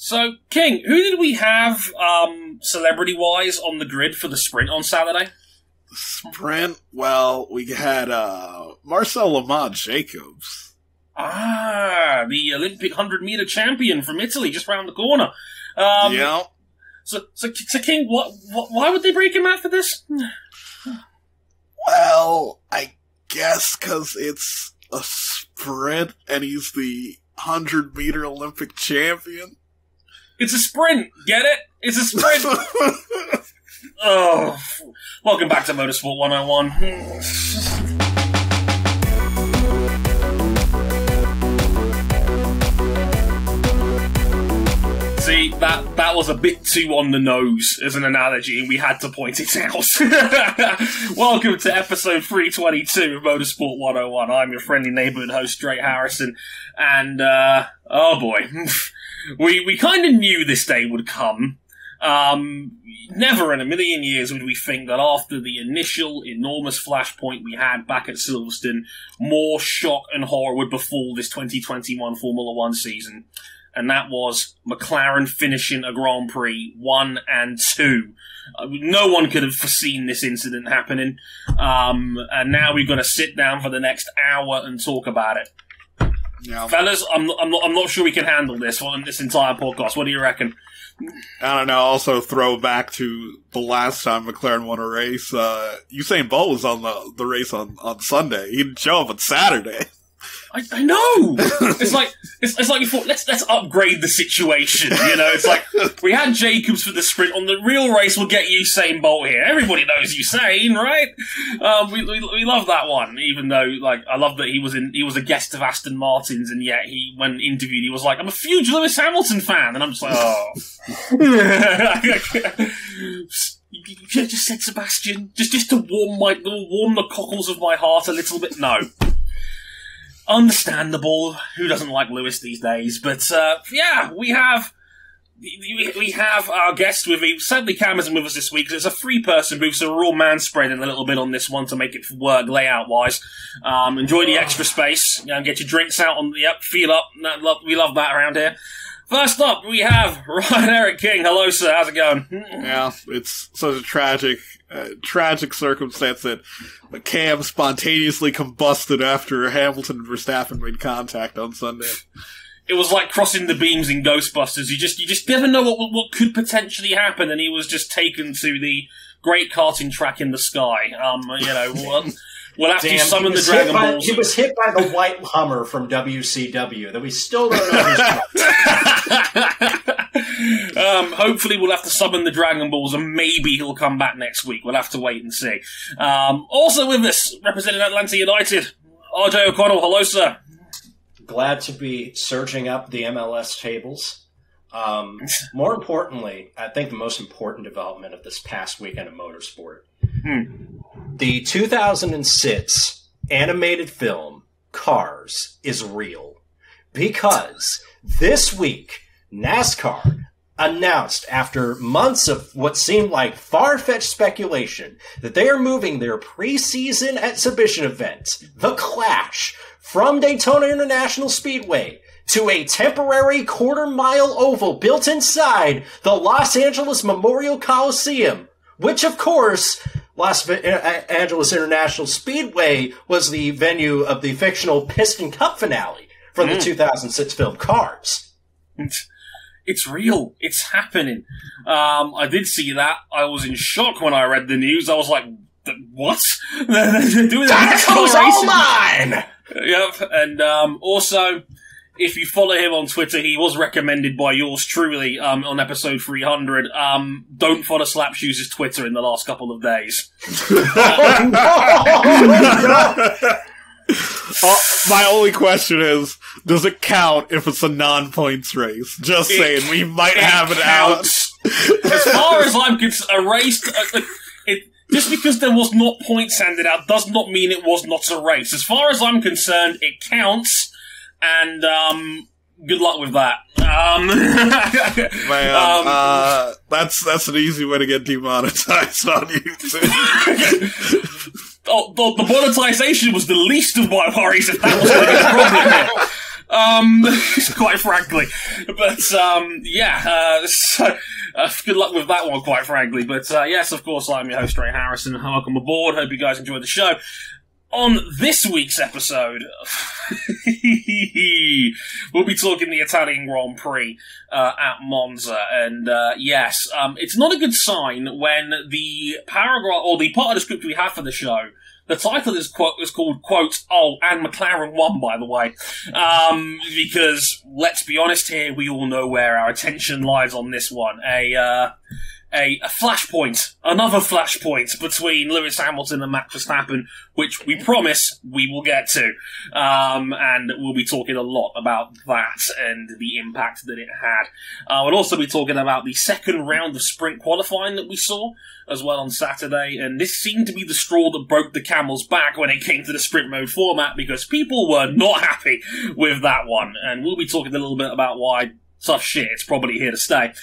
So, King, who did we have celebrity-wise on the grid for the sprint on Saturday? Sprint? Well, we had Marcel Lamont Jacobs. Ah, the Olympic 100-meter champion from Italy, just round the corner. Yeah. So King, why would they break him out for this? Well, I guess because it's a sprint and he's the 100-meter Olympic champion. It's a sprint, get it? It's a sprint! Oh, welcome back to Motorsport 101. See, that was a bit too on the nose as an analogy, and we had to point it out. Welcome to episode 322 of Motorsport 101. I'm your friendly neighborhood host, Dre Harrison, and, oh boy, we kind of knew this day would come. Never in a million years would we think that after the initial enormous flashpoint we had back at Silverstone, more shock and horror would befall this 2021 Formula One season. And that was McLaren finishing a Grand Prix 1 and 2. No one could have foreseen this incident happening. And now we're going to sit down for the next hour and talk about it. Yeah. Fellas, I'm not sure we can handle this on this entire podcast. What do you reckon? I don't know, also throw back to the last time McLaren won a race. Usain Bolt was on the race on Sunday. He didn't show up on Saturday. I know. It's like you thought. Let's upgrade the situation. You know, it's like we had Jacobs for the sprint. On the real race, we'll get Usain Bolt here. Everybody knows Usain, right? We love that one. Even though, like, I love that he was a guest of Aston Martin's, and yet when interviewed, he was like, "I'm a huge Lewis Hamilton fan," and I'm just like, oh. You could have just said Sebastian, just to warm the cockles of my heart a little bit. No. Understandable. Who doesn't like Lewis these days? But yeah, we have our guest with me. Sadly, Cam isn't with us this week because it's a three-person booth, so we're all man-spreading a little bit on this one to make it work layout-wise. Enjoy the extra space. Get your drinks out on the feel up. We love that around here. First up, we have Ryan Eric King. Hello, sir. How's it going? Yeah, it's such a tragic circumstance that Cam spontaneously combusted after Hamilton and Verstappen made contact on Sunday. It was like crossing the beams in Ghostbusters. You just never know what could potentially happen, and he was just taken to the great karting track in the sky. We'll have to summon the Dragon Balls. He was hit by the white Hummer from WCW that we still don't know who's hopefully we'll have to summon the Dragon Balls and maybe he'll come back next week. We'll have to wait and see. Also with us, representing Atlanta United, RJ O'Connell. Hello, sir. Glad to be surging up the MLS tables. More importantly, I think the most important development of this past weekend of motorsport. The 2006 animated film Cars is real because this week NASCAR announced, after months of what seemed like far-fetched speculation, that they are moving their preseason exhibition event, The Clash, from Daytona International Speedway to a temporary quarter-mile oval built inside the Los Angeles Memorial Coliseum, which, of course, Los Angeles International Speedway was the venue of the fictional Piston Cup finale from the 2006 film Cars. It's real. It's happening. I did see that. I was in shock when I read the news. I was like, what? They're doing that. That's all mine! Yep. And also, if you follow him on Twitter, he was recommended by yours truly on episode 300. Don't follow Slapshoes' Twitter in the last couple of days. My only question is, does it count if it's a non-points race? Just saying, we might have it out. As far as I'm concerned, a race... just because there was not points handed out does not mean it was not a race. As far as I'm concerned, it counts. And, good luck with that. Man, that's an easy way to get demonetized on YouTube. The monetization was the least of my worries if that was going to be a problem here. Quite frankly. But, so, good luck with that one, quite frankly. But, yes, of course, I'm your host, Ray Harrison. Welcome aboard. Hope you guys enjoyed the show. On this week's episode, we'll be talking the Italian Grand Prix at Monza, and yes, it's not a good sign when the paragraph or the part of the script we have for the show. The title is called, quote, "Oh, and McLaren won," by the way. Because, let's be honest here, we all know where our attention lies on this one. A flashpoint, another flashpoint between Lewis Hamilton and Max Verstappen, which we promise we will get to. And we'll be talking a lot about that and the impact that it had. We'll also be talking about the second round of sprint qualifying that we saw as well on Saturday, and this seemed to be the straw that broke the camel's back when it came to the sprint mode format, because people were not happy with that one. And we'll be talking a little bit about why. Tough shit, it's probably here to stay.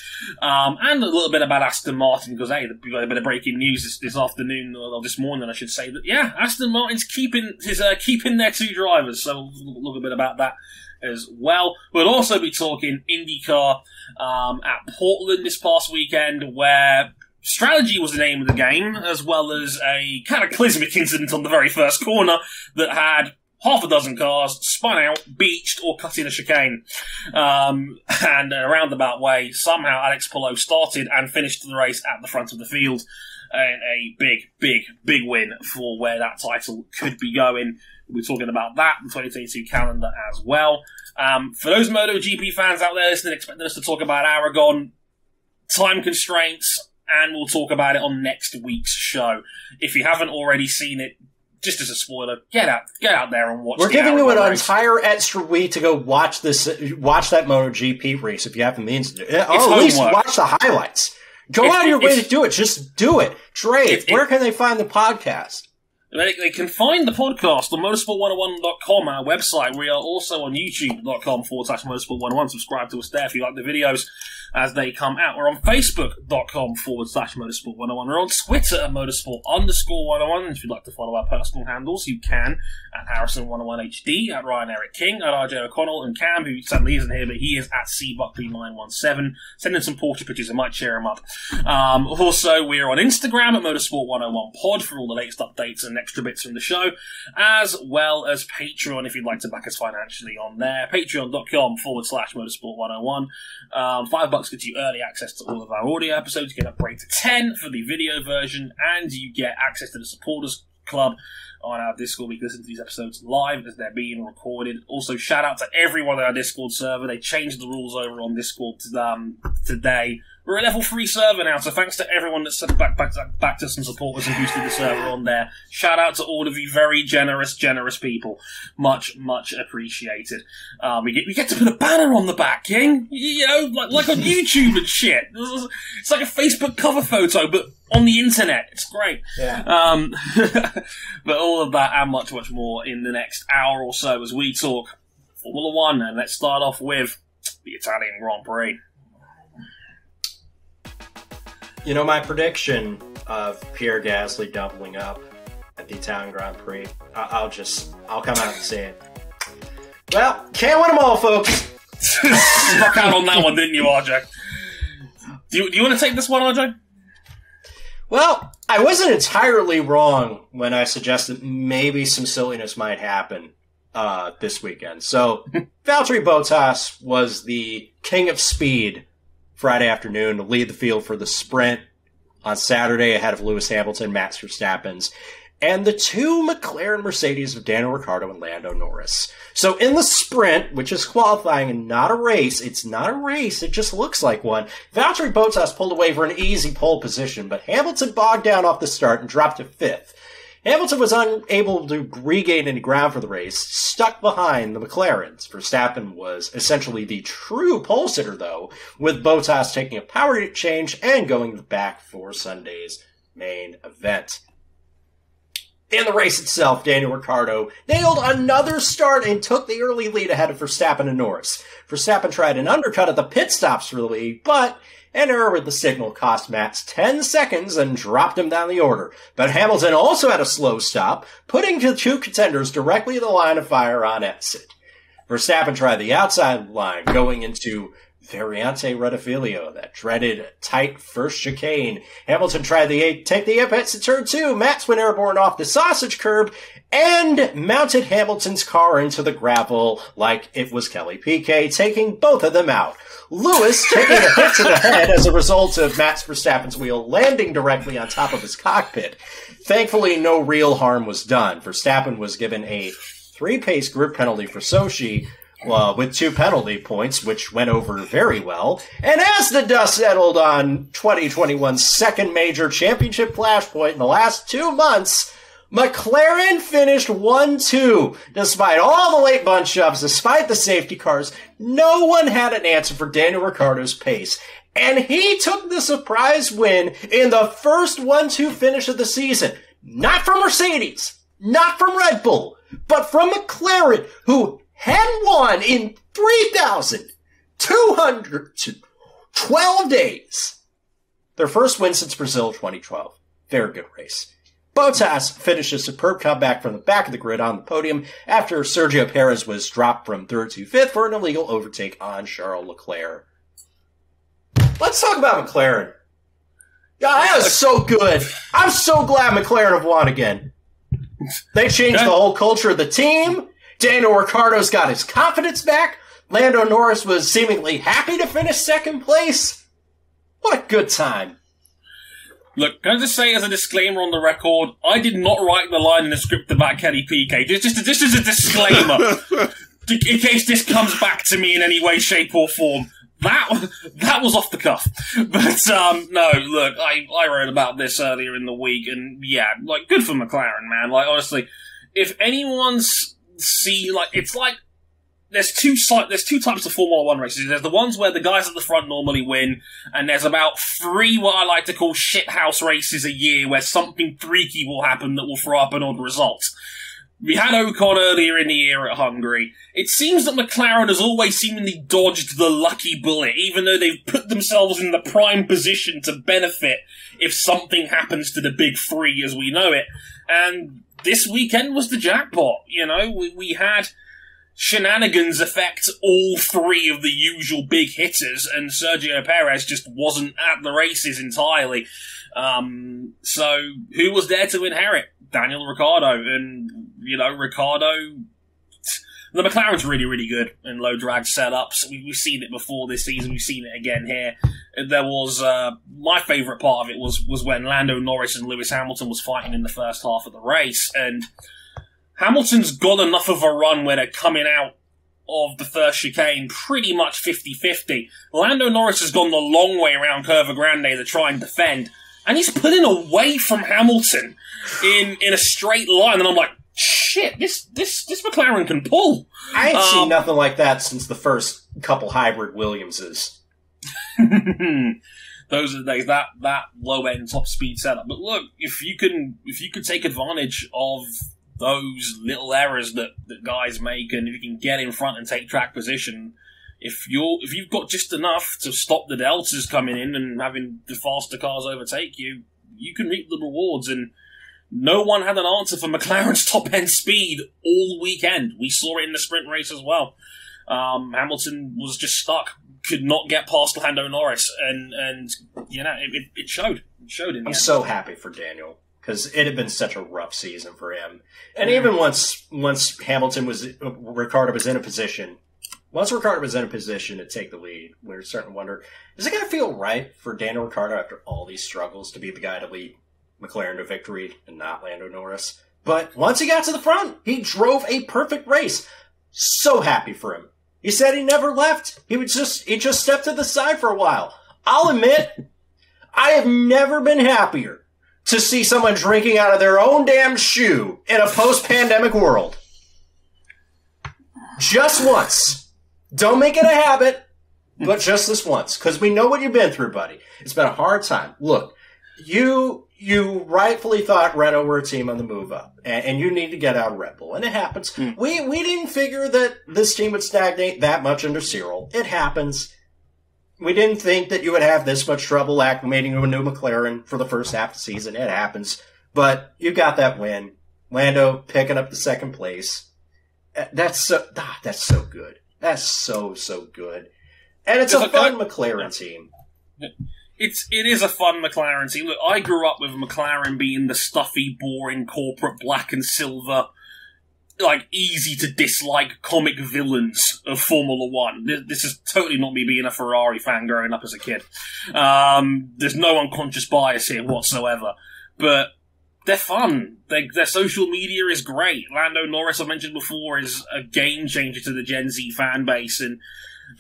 And a little bit about Aston Martin, because, hey, we've got a bit of breaking news this afternoon, or this morning, I should say, that, yeah, Aston Martin's keeping their two drivers, so we'll look a bit about that as well. We'll also be talking IndyCar at Portland this past weekend, where strategy was the name of the game, as well as a cataclysmic incident on the very first corner that had half a dozen cars spun out, beached, or cut in a chicane. And in a roundabout way, somehow Alex Palou started and finished the race at the front of the field. And a big win for where that title could be going. We'll be talking about that, the 2022 calendar as well. For those MotoGP fans out there listening, expecting us to talk about Aragon, time constraints, and we'll talk about it on next week's show. If you haven't already seen it, just as a spoiler, get out there and watch. We're giving you an race. entire extra week to go watch that MotoGP race if you have the means to do it. Or at homework. least watch the highlights. Go out of your way to do it. Just do it. Trey, where can they find the podcast? They can find the podcast on motorsport101.com, our website. We are also on youtube.com/motorsport101. Subscribe to us there if you like the videos as they come out. We're on facebook.com/motorsport101. We're on Twitter at motorsport_101. If you'd like to follow our personal handles, you can at Harrison101HD, at Ryan Eric King, at RJ O'Connell, and Cam, who sadly isn't here, but he is at CBuckley917. Send in some Porsche pictures, it might cheer him up. Also, we're on Instagram at motorsport101pod for all the latest updates and extra bits from the show, as well as Patreon if you'd like to back us financially on there. Patreon.com/motorsport101. $5 gets you early access to all of our audio episodes. You get upgrade to 10 for the video version, and you get access to the supporters club on our Discord. We can listen to these episodes live as they're being recorded. Also, shout out to everyone on our Discord server. They changed the rules over on Discord today. We're a level 3 server now, so thanks to everyone that's backed us and supported us and boosted the server on there. Shout out to all of you very generous people. Much appreciated. We get to put a banner on the back, King. You know, like on YouTube and shit. It's like a Facebook cover photo, but on the internet. It's great. Yeah. But all of that and much more in the next hour or so as we talk Formula One. And let's start off with the Italian Grand Prix. You know, my prediction of Pierre Gasly doubling up at the Italian Grand Prix, I'll come out and say it. Well, can't win them all, folks. Struck out on that one, didn't you, RJ? Do you want to take this one, RJ? Well, I wasn't entirely wrong when I suggested maybe some silliness might happen this weekend. So, Valtteri Bottas was the king of speed Friday afternoon to lead the field for the sprint on Saturday ahead of Lewis Hamilton, Max Verstappen's, and the two McLaren Mercedes of Daniel Ricciardo and Lando Norris. So in the sprint, which is qualifying and not a race, it's not a race, it just looks like one, Valtteri Bottas pulled away for an easy pole position, but Hamilton bogged down off the start and dropped to 5th. Hamilton was unable to regain any ground for the race, stuck behind the McLarens. Verstappen was essentially the true pole sitter, though, with Bottas taking a power change and going back for Sunday's main event. In the race itself, Daniel Ricciardo nailed another start and took the early lead ahead of Verstappen and Norris. Verstappen tried an undercut at the pit stops for the lead, but an error with the signal cost Max 10 seconds and dropped him down the order. But Hamilton also had a slow stop, putting the two contenders directly in the line of fire on exit. Verstappen tried the outside line, going into Variante Rettifilio, that dreaded tight first chicane. Hamilton tried take the apex at turn 2. Max went airborne off the sausage curb and mounted Hamilton's car into the gravel like it was Kelly Piquet, taking both of them out. Lewis taking a hit to the head as a result of Max Verstappen's wheel landing directly on top of his cockpit. Thankfully, no real harm was done. Verstappen was given a 3-pace group penalty for Shoey, with 2 penalty points, which went over very well. And as the dust settled on 2021's second major championship flashpoint in the last 2 months, McLaren finished 1-2. Despite all the late bunch ups, despite the safety cars, no one had an answer for Daniel Ricciardo's pace. And he took the surprise win in the first 1-2 finish of the season. Not from Mercedes, not from Red Bull, but from McLaren, who had won in 3,212 days. Their first win since Brazil 2012. Very good race. Bottas finished a superb comeback from the back of the grid on the podium after Sergio Perez was dropped from 3rd to 5th for an illegal overtake on Charles Leclerc. Let's talk about McLaren. Yeah, that was so good. I'm so glad McLaren have won again. They changed the whole culture of the team. Daniel Ricciardo's got his confidence back. Lando Norris was seemingly happy to finish second place. What a good time. Look, can I just say as a disclaimer on the record, I did not write the line in the script about Kelly Piquet. This is a disclaimer. In case this comes back to me in any way, shape or form. That was off the cuff. But, no, look, I wrote about this earlier in the week, and yeah, like, good for McLaren, man. Like, honestly, if anyone's it's like, there's two types of Formula 1 races. There's the ones where the guys at the front normally win, and there's about 3 what I like to call shithouse races a year where something freaky will happen that will throw up an odd result. We had Ocon earlier in the year at Hungary. It seems that McLaren has always seemingly dodged the lucky bullet, even though they've put themselves in the prime position to benefit if something happens to the big 3 as we know it. And this weekend was the jackpot. You know, we had shenanigans affect all 3 of the usual big hitters, and Sergio Perez just wasn't at the races entirely. So who was there to inherit? Daniel Ricciardo. And, you know, the McLaren's really, really good in low drag setups. We've seen it before this season. We've seen it again here. There was, my favourite part of it was when Lando Norris and Lewis Hamilton was fighting in the first half of the race. And Hamilton's got enough of a run where they're coming out of the first chicane pretty much 50-50. Lando Norris has gone the long way around Curva Grande to try and defend. And he's pulling away from Hamilton in a straight line. And I'm like, shit, this McLaren can pull. I ain't seen nothing like that since the first couple hybrid Williamses. Those are the days, that low end top speed setup. But look, if you could take advantage of those little errors that guys make, and if you can get in front and take track position, if you've got just enough to stop the deltas coming in and having the faster cars overtake you, you can reap the rewards. And no one had an answer for McLaren's top-end speed all weekend. We saw it in the sprint race as well. Hamilton was just stuck, could not get past Lando Norris, and you know, it showed. It showed in the I'm end. so happy for Daniel, because it had been such a rough season for him. And even once Ricciardo was in a position to take the lead, we were starting to wonder, is it going to feel right for Daniel Ricciardo after all these struggles to be the guy to lead McLaren to victory and not Lando Norris? But once he got to the front, he drove a perfect race. So happy for him. He said he never left. He just stepped to the side for a while. I'll admit, I have never been happier to see someone drinking out of their own damn shoe in a post-pandemic world. Just once. Don't make it a habit, but just this once. Because we know what you've been through, buddy. It's been a hard time. Look, you rightfully thought Renault were a team on the move up, and you need to get out of Red Bull, and it happens. We didn't figure that this team would stagnate that much under Cyril. It happens. We didn't think that you would have this much trouble acclimating to a new McLaren for the first half of the season. It happens. But you got that win. Lando picking up the second place. That's so good. That's so good. And it's a fun McLaren team. It is a fun McLaren team. Look, I grew up with McLaren being the stuffy, boring, corporate black and silver, like, easy to dislike comic villains of Formula One. This is totally not me being a Ferrari fan growing up as a kid. There's no unconscious bias here whatsoever. But they're fun. Their social media is great. Lando Norris, I mentioned before, is a game changer to the Gen Z fan base, and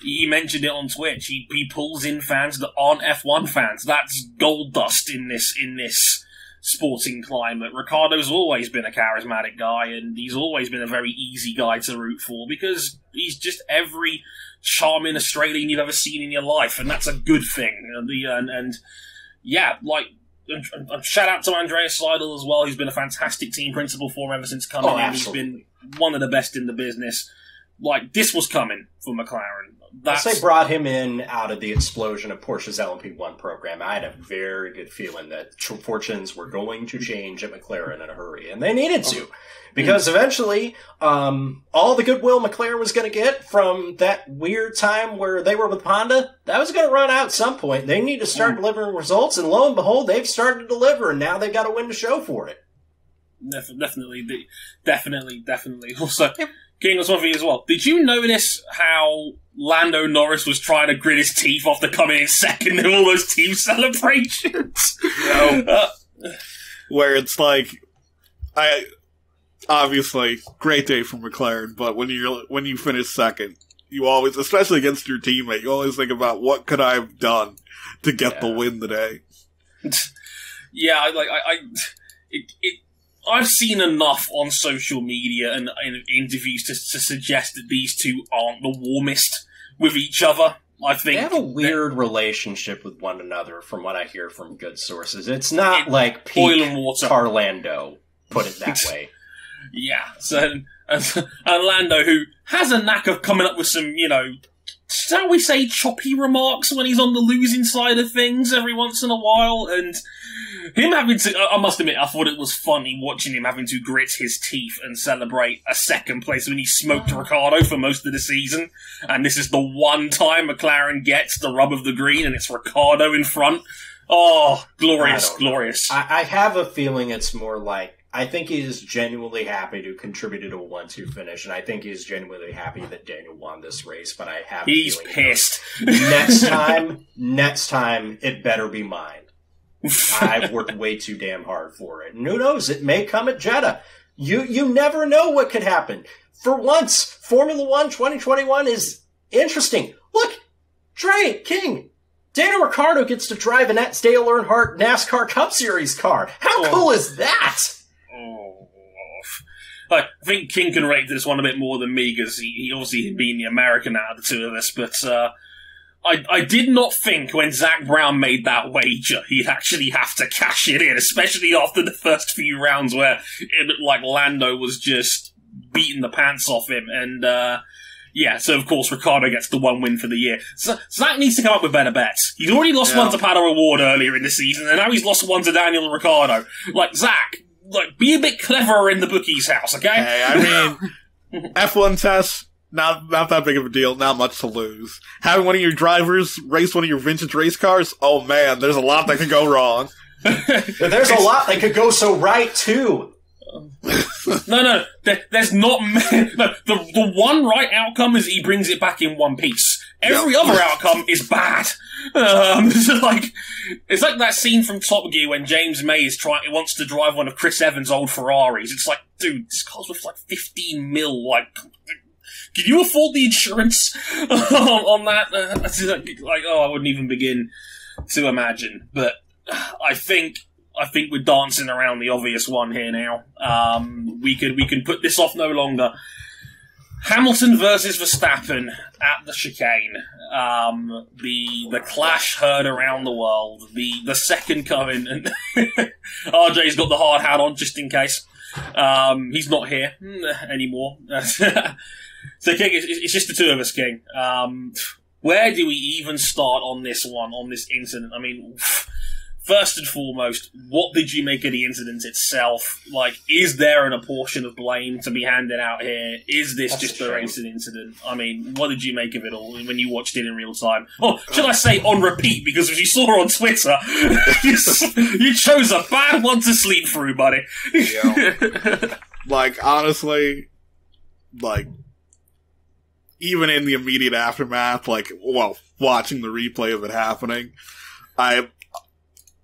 he mentioned it on Twitch. He pulls in fans that aren't F1 fans. That's gold dust in this sporting climate. Ricciardo's always been a charismatic guy, and he's always been a very easy guy to root for because he's just every charming Australian you've ever seen in your life, and that's a good thing. And shout out to Andreas Seidel as well. He's been a fantastic team principal for him ever since coming in. Absolutely. He's been one of the best in the business. Like, this was coming for McLaren. They brought him in out of the explosion of Porsche's LMP1 program. I had a very good feeling that fortunes were going to change at McLaren in a hurry, and they needed to. Because eventually, all the goodwill McLaren was going to get from that weird time where they were with Honda, that was going to run out at some point. They need to start delivering results, and lo and behold, they've started to deliver, and now they've got to win the show for it. Definitely. Also, King, was one for you as well. Did you notice how Lando Norris was trying to grit his teeth after coming in second in all those team celebrations? No. Where it's like, obviously, great day for McLaren, but when you finish second, you always, especially against your teammate, you always think about what could I have done to get the win today. Yeah, I've seen enough on social media and in interviews to suggest that these two aren't the warmest with each other. I think they have a weird relationship with one another, from what I hear from good sources. It's not like peak oil and water. Carlando, put it that way. Yeah, so and Lando, who has a knack of coming up with some, shall we say, choppy remarks when he's on the losing side of things every once in a while, and him having to, I must admit, I thought it was funny watching him having to grit his teeth and celebrate a second place when he smoked Ricciardo for most of the season, and this is the one time McLaren gets the rub of the green, and it's Ricciardo in front. Oh, glorious. I have a feeling it's more like, I think he is genuinely happy to contribute to a 1-2 finish, and I think he's genuinely happy that Daniel won this race, but I have He's pissed. Next time, it better be mine. I've worked way too damn hard for it. And who knows, it may come at Jeddah. You never know what could happen. For once, Formula 1 2021 is interesting. Look, Dre, King, Daniel Ricciardo gets to drive an Dale Earnhardt NASCAR Cup Series car. How cool is that? I think King can rate this one a bit more than me, because he obviously being the American out of the two of us, but I did not think when Zach Brown made that wager he'd actually have to cash it in, especially after the first few rounds where it looked like Lando was just beating the pants off him, and so of course Ricciardo gets the one win for the year. So Zach needs to come up with better bets. He's already lost one to Pato Award earlier in the season, and now he's lost one to Daniel Ricciardo. Like, Zach, be a bit cleverer in the bookies' house, okay? Hey, I mean, F1 tests, not that big of a deal, not much to lose. Having one of your drivers race one of your vintage race cars, oh man, there's a lot that could go wrong. There's a lot that could go so right, too. No, there's not. No, the one right outcome is he brings it back in one piece. Every other outcome is bad. It's like that scene from Top Gear when James May wants to drive one of Chris Evans' old Ferraris. It's like, dude, this car's worth like 15 mil. Like, can you afford the insurance on that? I wouldn't even begin to imagine. But I think we're dancing around the obvious one here now. We can put this off no longer. Hamilton versus Verstappen at the chicane. The clash heard around the world. The second coming, and RJ's got the hard hat on just in case. He's not here anymore. So King, it's just the two of us, King. Where do we even start on this one, on this incident? I mean, first and foremost, what did you make of the incident itself? Like, is there a portion of blame to be handed out here? Is this just a racing incident? I mean, what did you make of it all when you watched it in real time? Or should I say on repeat, because as you saw on Twitter, you chose a bad one to sleep through, buddy. Yeah. Like, honestly, like, even in the immediate aftermath, like, well, watching the replay of it happening,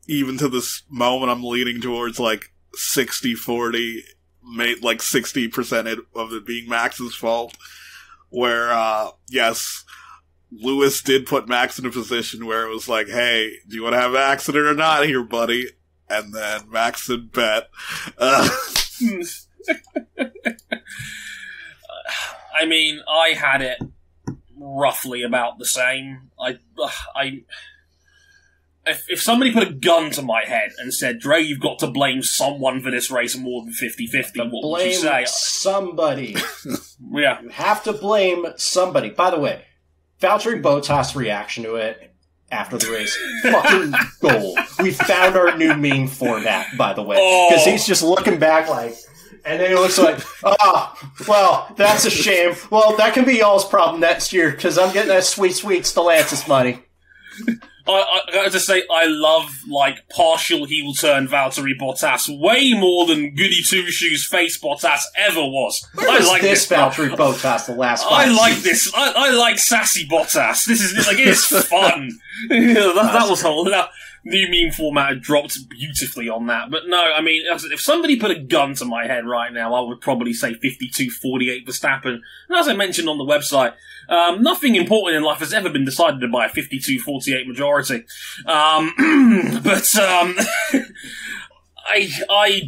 even to this moment, I'm leaning towards, like, 60-40, like 60% of it being Max's fault, where, yes, Lewis did put Max in a position where it was like, hey, do you want to have an accident or not here, buddy? And then Max said, bet. I mean, I had it roughly about the same. If somebody put a gun to my head and said, Dre, you've got to blame someone for this race more than 50-50, what would you say? Blame somebody. Yeah. You have to blame somebody. By the way, Valtteri Bottas' reaction to it after the race, fucking gold. We found our new meme for that, by the way. Because he's just looking back like... And then he looks like, well, that's a shame. Well, that can be y'all's problem next year, because I'm getting that sweet Stellantis money. I got to say, I love, like, partial heel-turn Valtteri Bottas way more than Goody Two-Shoes face Bottas ever was. I like this Valtteri Bottas the last 5 I like this. I like sassy Bottas. This is, like, it's fun. that was whole... New meme format dropped beautifully on that. But no, I mean, if somebody put a gun to my head right now, I would probably say 52-48 Verstappen. And as I mentioned on the website, nothing important in life has ever been decided by a 52-48 majority. I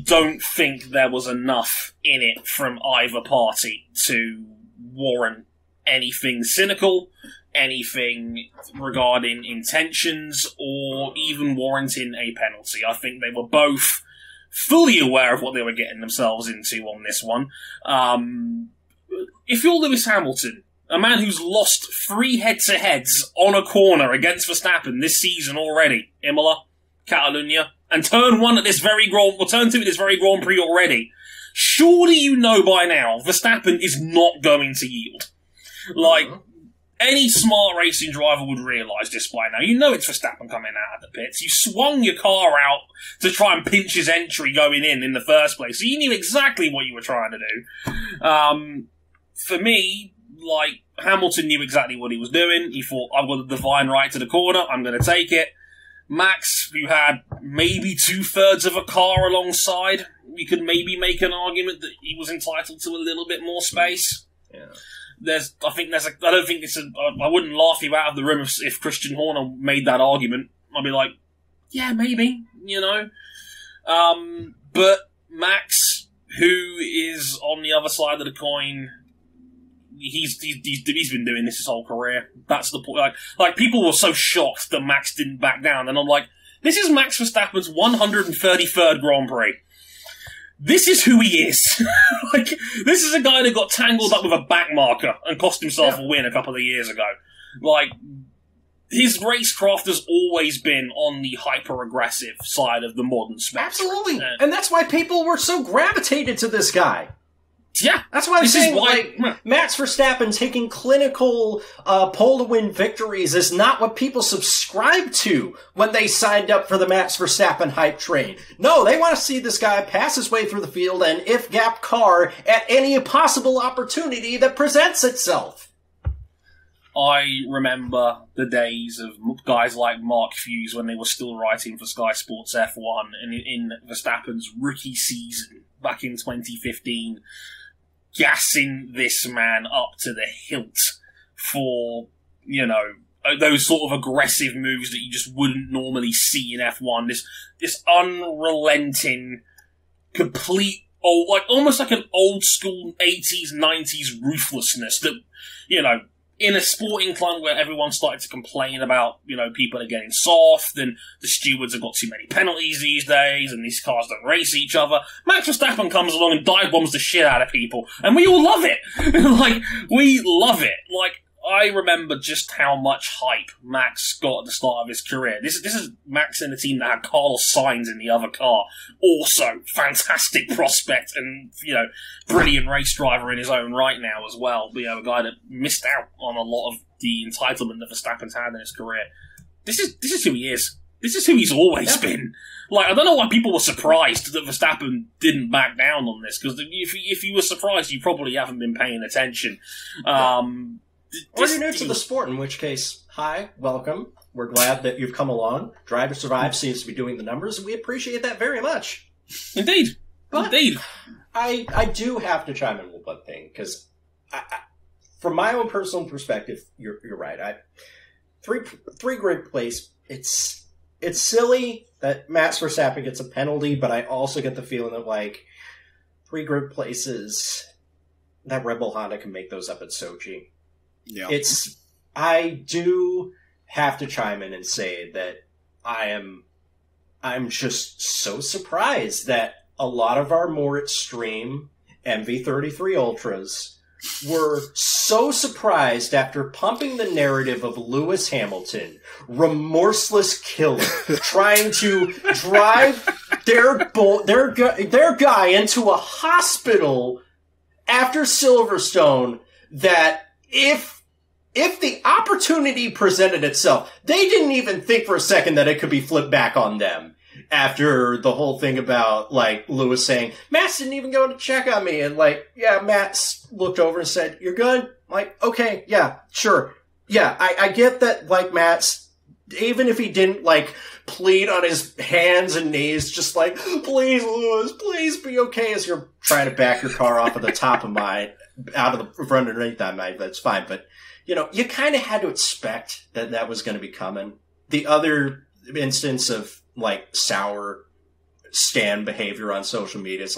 don't think there was enough in it from either party to warrant anything cynical, anything regarding intentions, or even warranting a penalty. I think they were both fully aware of what they were getting themselves into on this one. If you're Lewis Hamilton, a man who's lost 3 head-to-heads on a corner against Verstappen this season already, Imola, Catalunya, and turn 2 at this very Grand Prix already, surely you know by now Verstappen is not going to yield. Like, any smart racing driver would realise this by now. You know it's Verstappen coming out of the pits. You swung your car out to try and pinch his entry going in the first place. So you knew exactly what you were trying to do. For me, like, Hamilton knew exactly what he was doing. He thought, I've got a divine right to the corner. I'm going to take it. Max, who had maybe 2/3 of a car alongside, we could maybe make an argument that he was entitled to a little bit more space. Yeah. I wouldn't laugh you out of the room if Christian Horner made that argument. I'd be like, yeah, maybe, you know. But Max, who is on the other side of the coin, he's been doing this his whole career. That's the point. Like people were so shocked that Max didn't back down, and I'm like, this is Max Verstappen's 133rd Grand Prix. This is who he is. Like, this is a guy that got tangled up with a back marker and cost himself a win a couple of years ago. Like, his racecraft has always been on the hyper-aggressive side of the modern spectrum. Absolutely. And that's why people were so gravitated to this guy. Yeah. That's why I'm saying, Max Verstappen taking clinical pole-to-win victories is not what people subscribed to when they signed up for the Max Verstappen hype train. No, they want to see this guy pass his way through the field and if-gap car at any possible opportunity that presents itself. I remember the days of guys like Mark Hughes when they were still writing for Sky Sports F1 and in Verstappen's rookie season back in 2015, gassing this man up to the hilt for, you know, those sort of aggressive moves that you just wouldn't normally see in F1. This unrelenting, complete, almost like an old school 80s, 90s ruthlessness that, you know, in a sporting climate where everyone started to complain about, you know, people are getting soft and the stewards have got too many penalties these days and these cars don't race each other, Max Verstappen comes along and dive bombs the shit out of people. And we all love it. Like, we love it. Like, I remember just how much hype Max got at the start of his career. This is Max in a team that had Carlos Sainz in the other car. Also, fantastic prospect and, brilliant race driver in his own right now as well. A guy that missed out on a lot of the entitlement that Verstappen's had in his career. This is who he is. This is who he's always been. I don't know why people were surprised that Verstappen didn't back down on this, because if you were surprised, you probably haven't been paying attention. Or you're new to the sport, in which case, hi, welcome. We're glad that you've come along. Drive to Survive seems to be doing the numbers, and we appreciate that very much. Indeed. Indeed. I do have to chime in with one thing, because from my own personal perspective, you're right. Three grid place, it's silly that Max Verstappen gets a penalty, but I also get the feeling that, 3 grid places, that Red Bull Honda can make those up at Sochi. Yeah. I do have to chime in and say that I'm just so surprised that a lot of our more extreme MV33 Ultras were so surprised after pumping the narrative of Lewis Hamilton, remorseless killer, trying to drive their guy into a hospital after Silverstone, that if the opportunity presented itself, they didn't even think for a second that it could be flipped back on them. After the whole thing about, Lewis saying, Matt didn't even go to check on me. And, Matt looked over and said, you're good? Okay, yeah, sure. Yeah, I get that, Matt's, even if he didn't, plead on his hands and knees, just please, Lewis, please be okay, as you're trying to back your car off of the top of out of the front underneath that, that's fine. But, you kind of had to expect that was going to be coming. The other instance of, sour Stan behavior on social media, it's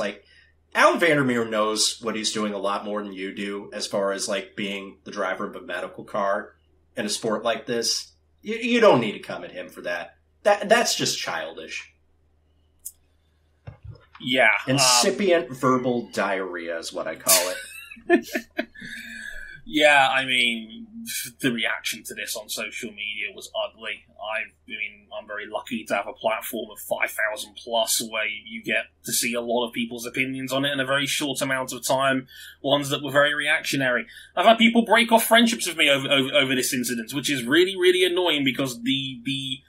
Alan Vandermeer knows what he's doing a lot more than you do, as far as, being the driver of a medical car in a sport like this. You don't need to come at him for that. That's just childish. Yeah. Incipient verbal diarrhea is what I call it. Yeah, the reaction to this on social media was ugly. I'm very lucky to have a platform of 5,000 plus where you get to see a lot of people's opinions on it in a very short amount of time, ones that were very reactionary. I've had people break off friendships with me over this incident, which is really, really annoying, because the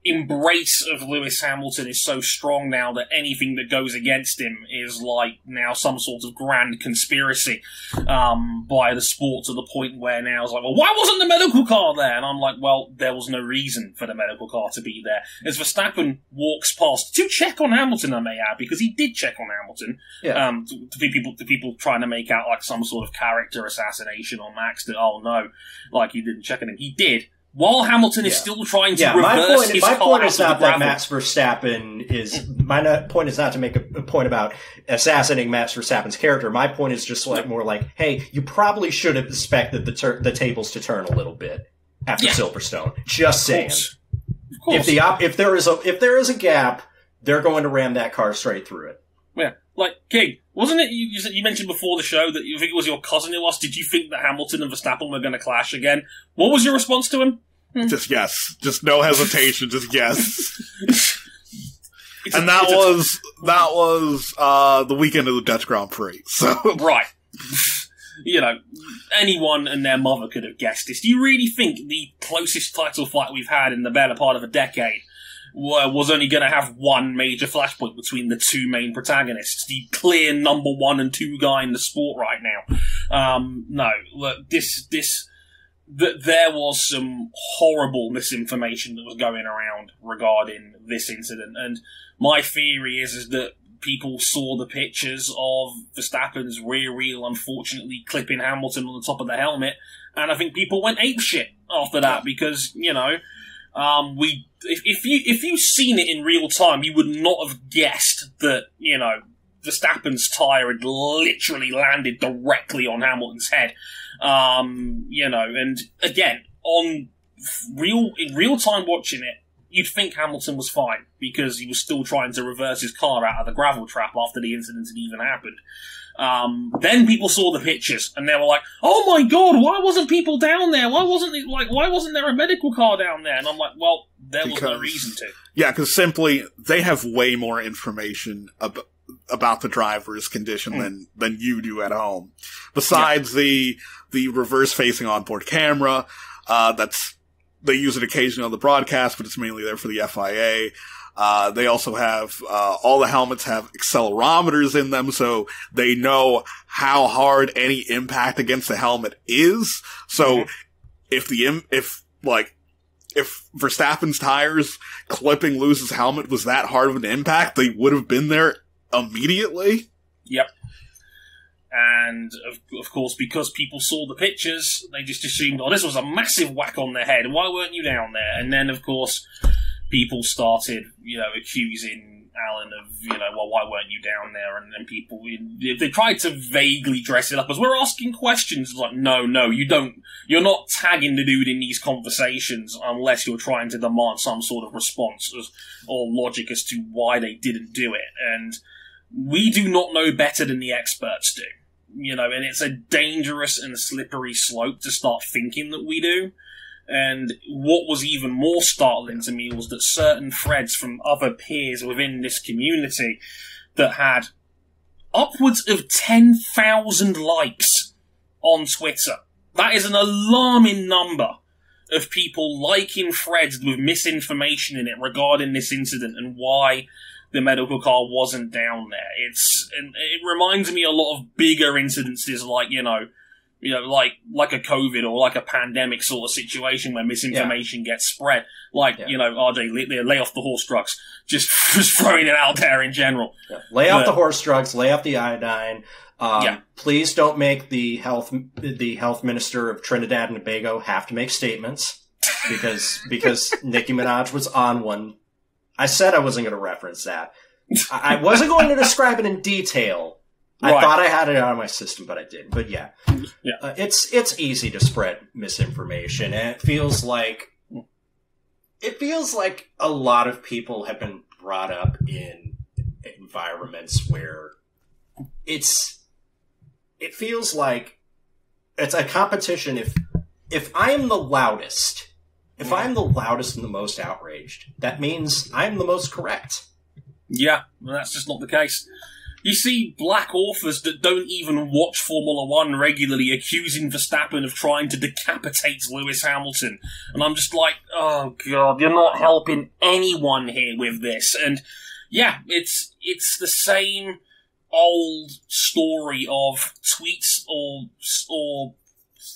embrace of Lewis Hamilton is so strong now that anything that goes against him is now some sort of grand conspiracy by the sport, to the point where now it's well, why wasn't the medical car there? And I'm well, there was no reason for the medical car to be there. As Verstappen walks past to check on Hamilton, I may add, because he did check on Hamilton. Yeah. To people trying to make out some sort of character assassination on Max, that, oh no, he didn't check on him. He did. While Hamilton is still trying to reverse his car. My point is not that Max Verstappen is. My point is not to make a point about assassinating Max Verstappen's character. My point is just more hey, you probably should have expected the tables to turn a little bit after Silverstone. Just saying. Of course. If there is a gap, they're going to ram that car straight through it. Yeah, King, wasn't it? You mentioned before the show that you think it was your cousin who asked. Did you think that Hamilton and Verstappen were going to clash again? What was your response to him? Just yes. Just no hesitation. Just yes. And that was the weekend of the Dutch Grand Prix. So right. Anyone and their mother could have guessed this. Do you really think the closest title fight we've had in the better part of a decade was only going to have one major flashpoint between the two main protagonists, the clear number 1 and 2 guy in the sport right now? No, look, there was some horrible misinformation that was going around regarding this incident, and my theory is that people saw the pictures of Verstappen's rear wheel unfortunately clipping Hamilton on the top of the helmet, and I think people went apeshit after that, because, if you've seen it in real time, you would not have guessed that, Verstappen's tyre had literally landed directly on Hamilton's head. And again, in real time watching it, you'd think Hamilton was fine, because he was still trying to reverse his car out of the gravel trap after the incident had even happened. Then people saw the pictures and they were like, "Oh my god, why wasn't people down there? Why wasn't there a medical car down there?" And I'm like, "Well, there was no reason to." Yeah, because simply they have way more information about the driver's condition than you do at home. Besides the reverse facing onboard camera, they use it occasionally on the broadcast, but it's mainly there for the FIA. They also have, all the helmets have accelerometers in them, so they know how hard any impact against the helmet is. So, if Verstappen's tires clipping Lewis's helmet was that hard of an impact, they would have been there immediately. Yep. And, of course, because people saw the pictures, they just assumed, oh, this was a massive whack on the head, why weren't you down there? And then, of course, people started, accusing Alan of, well, why weren't you down there? And then people, they tried to vaguely dress it up as, we're asking questions. It's like, no, you're not tagging the dude in these conversations unless you're trying to demand some sort of response or logic as to why they didn't do it. And we do not know better than the experts do. And it's a dangerous and slippery slope to start thinking that we do. And what was even more startling to me was that certain threads from other peers within this community that had upwards of 10,000 likes on Twitter. That is an alarming number of people liking threads with misinformation in it regarding this incident and why the medical car wasn't down there. It reminds me a lot of bigger incidences like, like a COVID or like a pandemic sort of situation where misinformation gets spread. Like, RJ, lay off the horse drugs. Just throwing it out there in general. Yeah. Lay off the horse drugs, lay off the iodine. Please don't make the health minister of Trinidad and Tobago have to make statements because Nicki Minaj was on one. I said I wasn't going to reference that. I wasn't going to describe it in detail. I thought I had it out of my system, but I didn't. But it's easy to spread misinformation, and it feels like a lot of people have been brought up in environments where it feels like it's a competition. If I am the loudest. If I'm the loudest and the most outraged, that means I'm the most correct. Yeah, well, that's just not the case. You see black authors that don't even watch Formula One regularly accusing Verstappen of trying to decapitate Lewis Hamilton. And I'm just like, oh god, you're not helping anyone here with this. And yeah, it's the same old story of tweets or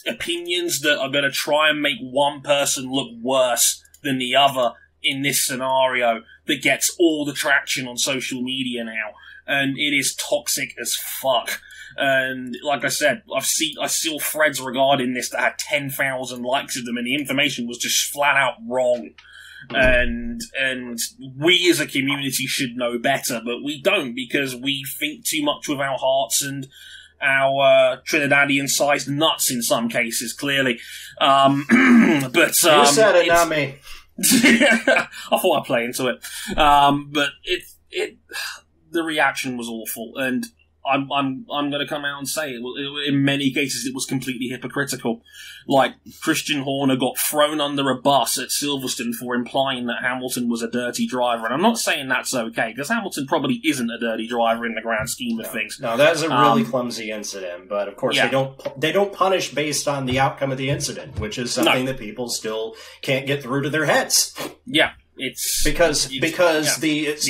opinions that are going to try and make one person look worse than the other in this scenario that gets all the traction on social media now. And it is toxic as fuck. And like I said, I saw threads regarding this that had 10,000 likes of them, and the information was just flat out wrong. And we as a community should know better, but we don't because we think too much with our hearts and our Trinidadian-sized nuts in some cases, clearly. But you said it, not me. I thought I'd play into it. But the reaction was awful, and I'm going to come out and say it. In many cases, it was completely hypocritical. Like, Christian Horner got thrown under a bus at Silverstone for implying that Hamilton was a dirty driver. And I'm not saying that's okay, because Hamilton probably isn't a dirty driver in the grand scheme of things. No, that is a really clumsy incident. But, of course, they don't punish based on the outcome of the incident, which is something that people still can't get through to their heads. Yeah. The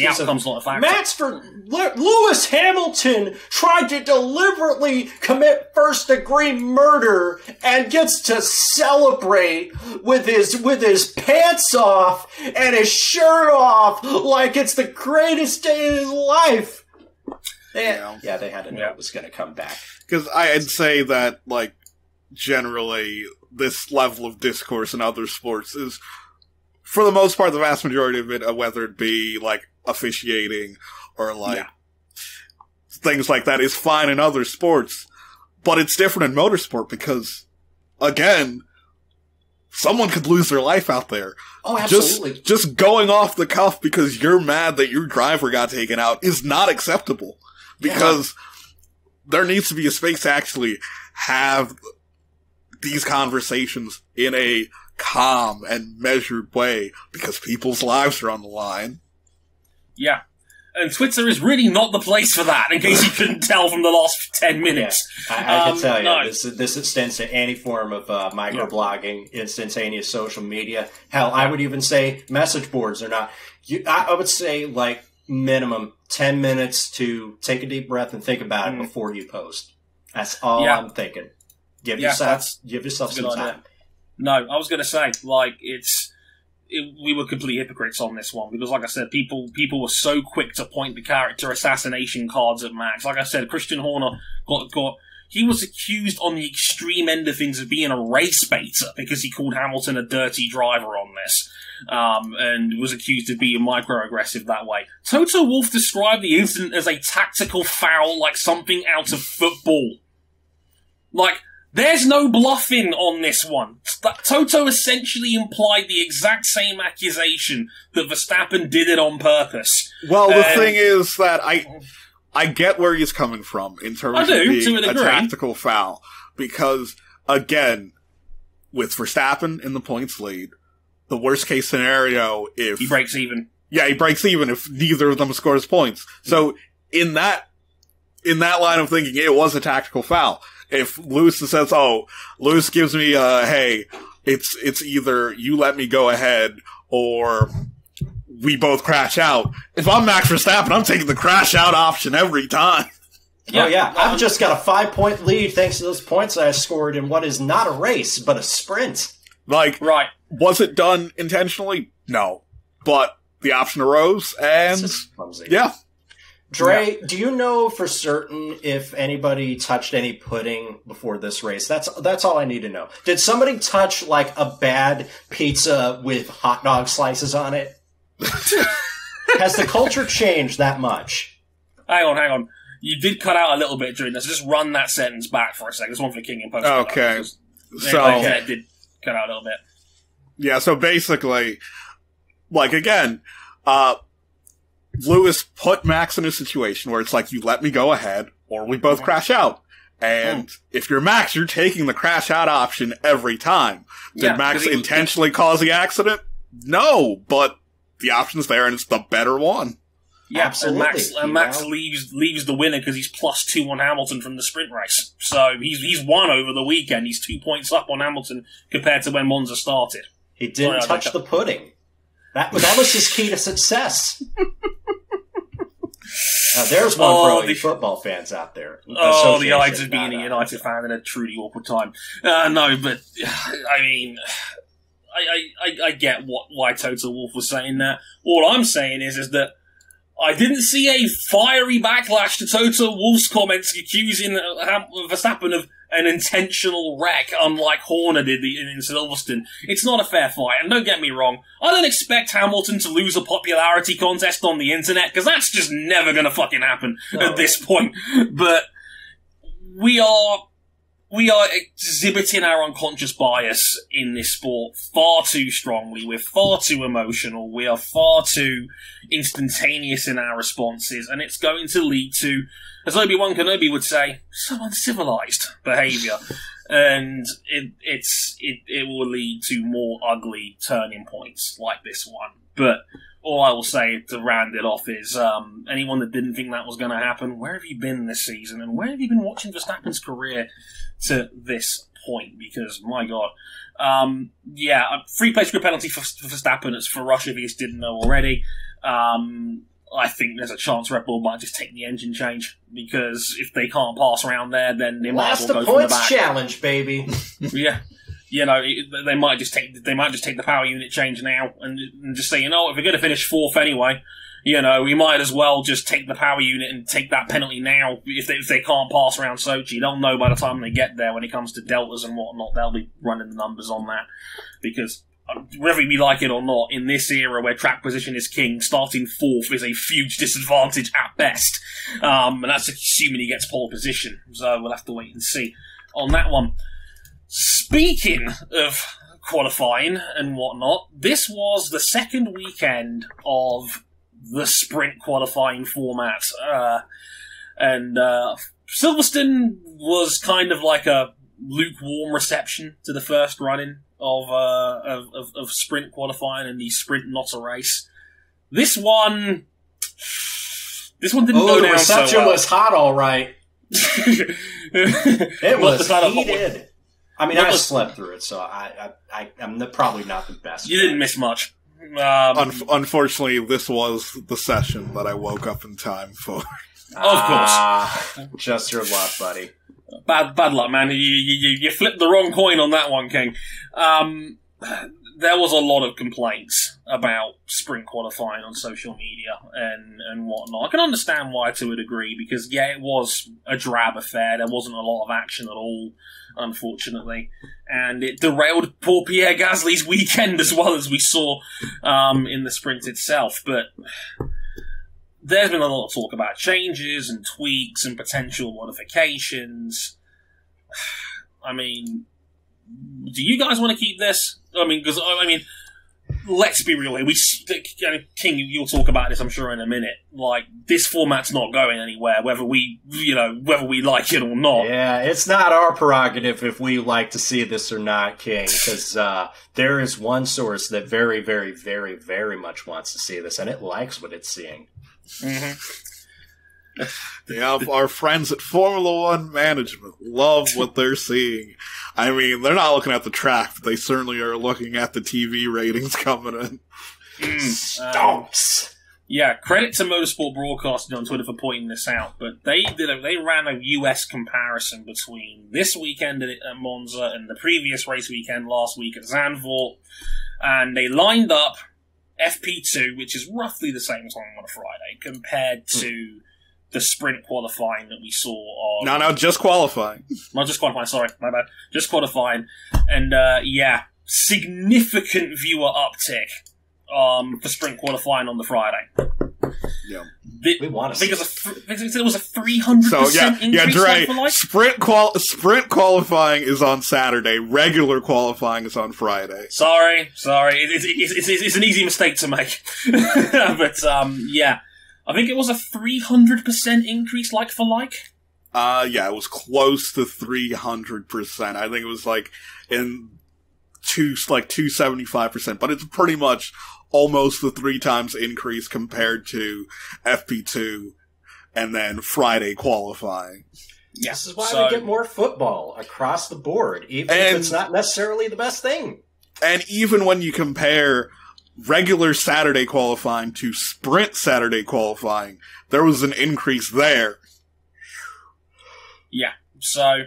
outcome's not a factor. Lewis Hamilton tried to deliberately commit first-degree murder and gets to celebrate with his pants off and his shirt off like it's the greatest day of his life. They had to know it was going to come back. Because I'd say that, like, generally, this level of discourse in other sports is, for the most part, the vast majority of it, whether it be, like, officiating or, like, things like that, is fine in other sports. But it's different in motorsport because, again, someone could lose their life out there. Oh, absolutely. Just going off the cuff because you're mad that your driver got taken out is not acceptable. Because there needs to be a space to actually have these conversations in a calm and measured way, because people's lives are on the line. Yeah. And Twitter is really not the place for that, in case you couldn't tell from the last 10 minutes. Yeah, I can tell you, this extends to any form of microblogging, instantaneous social media. Hell, I would even say message boards are not. I would say, like, minimum 10 minutes to take a deep breath and think about it before you post. That's all I'm thinking. Give yourself some time. Idea. No, I was going to say, like, we were complete hypocrites on this one, because, like I said, people were so quick to point the character assassination cards at Max. Like I said, Christian Horner he was accused on the extreme end of things of being a race baiter, because he called Hamilton a dirty driver on this, and was accused of being microaggressive that way. Toto Wolff described the incident as a tactical foul, like something out of football. Like, there's no bluffing on this one. Toto essentially implied the exact same accusation that Verstappen did it on purpose. Well, the thing is that I get where he's coming from in terms of being a tactical foul. Because, again, with Verstappen in the points lead, the worst case scenario if... he breaks even. Yeah, he breaks even if neither of them scores points. So, in that line of thinking, it was a tactical foul. If Lewis says, Lewis gives me hey, it's either you let me go ahead or we both crash out. If I'm Max Verstappen, I'm taking the crash out option every time. Yeah. Oh, yeah. I've just got a 5-point lead thanks to those points I scored in what is not a race, but a sprint. Like, right. Was it done intentionally? No. But the option arose, and yeah. Dre, do you know for certain if anybody touched any pudding before this race? That's all I need to know. Did somebody touch, like, a bad pizza with hot dog slices on it? Has the culture changed that much? Hang on. You did cut out a little bit during this. Just run that sentence back for a second. This one for King and Post. Okay. It did cut out a little bit. Yeah, so basically, like, again, Lewis put Max in a situation where it's like, you let me go ahead, or we both crash out. And if you're Max, you're taking the crash out option every time. Did Max intentionally cause the accident? No, but the option's there, and it's the better one. Yeah, absolutely. And Max leaves the winner because he's +2 on Hamilton from the sprint race. So he's won over the weekend. He's 2 points up on Hamilton compared to when Monza started. He didn't touch the pudding. That was his key to success. There's one for all you football fans out there. The odds of being a United fan in a truly awkward time. No, but I mean, I get why Toto Wolff was saying that. All I'm saying is that I didn't see a fiery backlash to Toto Wolff's comments accusing Verstappen of an intentional wreck, unlike Horner did in Silverstone. It's not a fair fight, and don't get me wrong, I don't expect Hamilton to lose a popularity contest on the internet, because that's just never gonna fucking happen at this point. But we are exhibiting our unconscious bias in this sport far too strongly. We're far too emotional. We are far too instantaneous in our responses, and it's going to lead to, as Obi-Wan Kenobi would say, some uncivilized behavior. And it will lead to more ugly turning points like this one. But all I will say to round it off is, anyone that didn't think that was going to happen, where have you been this season? And where have you been watching Verstappen's career to this point? Because, my God. A free place grid penalty for Verstappen. It's for Russia, if you just didn't know already. I think there's a chance Red Bull might just take the engine change, because if they can't pass around there, then they might as well go from the back. Last points challenge, baby. Yeah. You know, they might just take the power unit change now and just say, if we're going to finish fourth anyway, we might as well just take the power unit and take that penalty now. If they can't pass around Sochi, they'll know by the time they get there when it comes to deltas and whatnot. They'll be running the numbers on that, because whether we like it or not, in this era where track position is king, starting fourth is a huge disadvantage at best. And that's assuming he gets pole position. So we'll have to wait and see on that one. Speaking of qualifying and whatnot, this was the second weekend of the sprint qualifying format. Silverstone was kind of like a lukewarm reception to the first run-in of sprint qualifying and the sprint not a race. This one didn't go down so well. The reception was hot, all right. It was heated. I mean, I slept through it, so I'm probably not the best. You didn't miss much. Unfortunately, this was the session that I woke up in time for. Of course. Just your luck, buddy. Bad luck, man. You flipped the wrong coin on that one, King. There was a lot of complaints about sprint qualifying on social media and whatnot. I can understand why to a degree, because, yeah, it was a drab affair. There wasn't a lot of action at all, unfortunately. And it derailed poor Pierre Gasly's weekend as well, as we saw in the sprint itself. But there's been a lot of talk about changes and tweaks and potential modifications. I mean, do you guys want to keep this? I mean, because let's be real here. King, you'll talk about this, I'm sure, in a minute. Like, this format's not going anywhere, whether we like it or not. Yeah, it's not our prerogative if we like to see this or not, King, because there is one source that very, very, very, very much wants to see this, and it likes what it's seeing. Mm-hmm. Yeah, our friends at Formula One management love what they're seeing. I mean, they're not looking at the track, but they certainly are looking at the TV ratings coming in. Stomps! Yeah, credit to Motorsport Broadcasting on Twitter for pointing this out, but they ran a US comparison between this weekend at Monza and the previous race weekend last week at Zandvoort, and they lined up FP2, which is roughly the same time on a Friday, compared to the sprint qualifying that we saw on... No, just qualifying. Not just qualifying, sorry, my bad. Just qualifying. And, significant viewer uptick for sprint qualifying on the Friday. Yeah. We want to see I think it was a 300% increase. Dre, sprint qualifying is on Saturday. Regular qualifying is on Friday. Sorry. It's an easy mistake to make. But, I think it was a 300% increase like for like. It was close to 300%. I think it was like 275%, but it's pretty much almost the 3 times increase compared to FP2 and then Friday qualifying. Yeah. This is why we get more football across the board, even if it's not necessarily the best thing. And even when you compare regular Saturday qualifying to sprint Saturday qualifying, there was an increase there. Yeah, so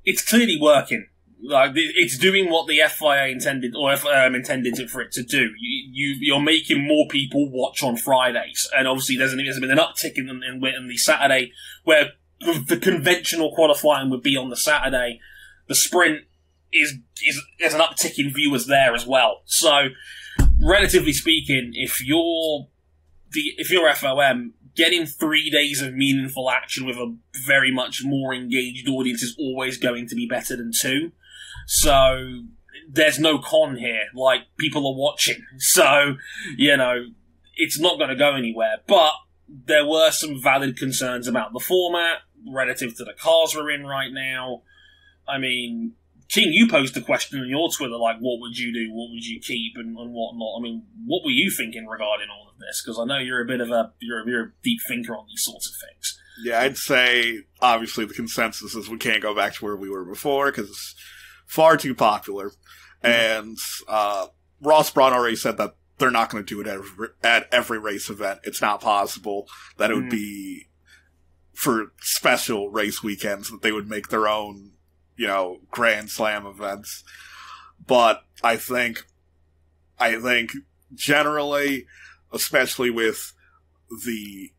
it's clearly working. Like, it's doing what the FIA intended, or intended for it to do. You're making more people watch on Fridays, and obviously there's been an uptick in the Saturday, where the conventional qualifying would be on the Saturday. The sprint is an uptick in viewers there as well. So, relatively speaking, if you're FOM, getting 3 days of meaningful action with a very much more engaged audience is always going to be better than 2. So, there's no con here. Like, people are watching. So, it's not going to go anywhere. But there were some valid concerns about the format relative to the cars we're in right now. I mean, King, you posed the question on your Twitter, like, what would you do, what would you keep, and whatnot. I mean, what were you thinking regarding all of this? Because I know you're you're a deep thinker on these sorts of things. Yeah, I'd say, obviously, the consensus is we can't go back to where we were before, because it's far too popular. Mm-hmm. And Ross Braun already said that they're not going to do it at every race event. It's not possible that it would be for special race weekends that they would make their own Grand Slam events. But I think generally, especially with the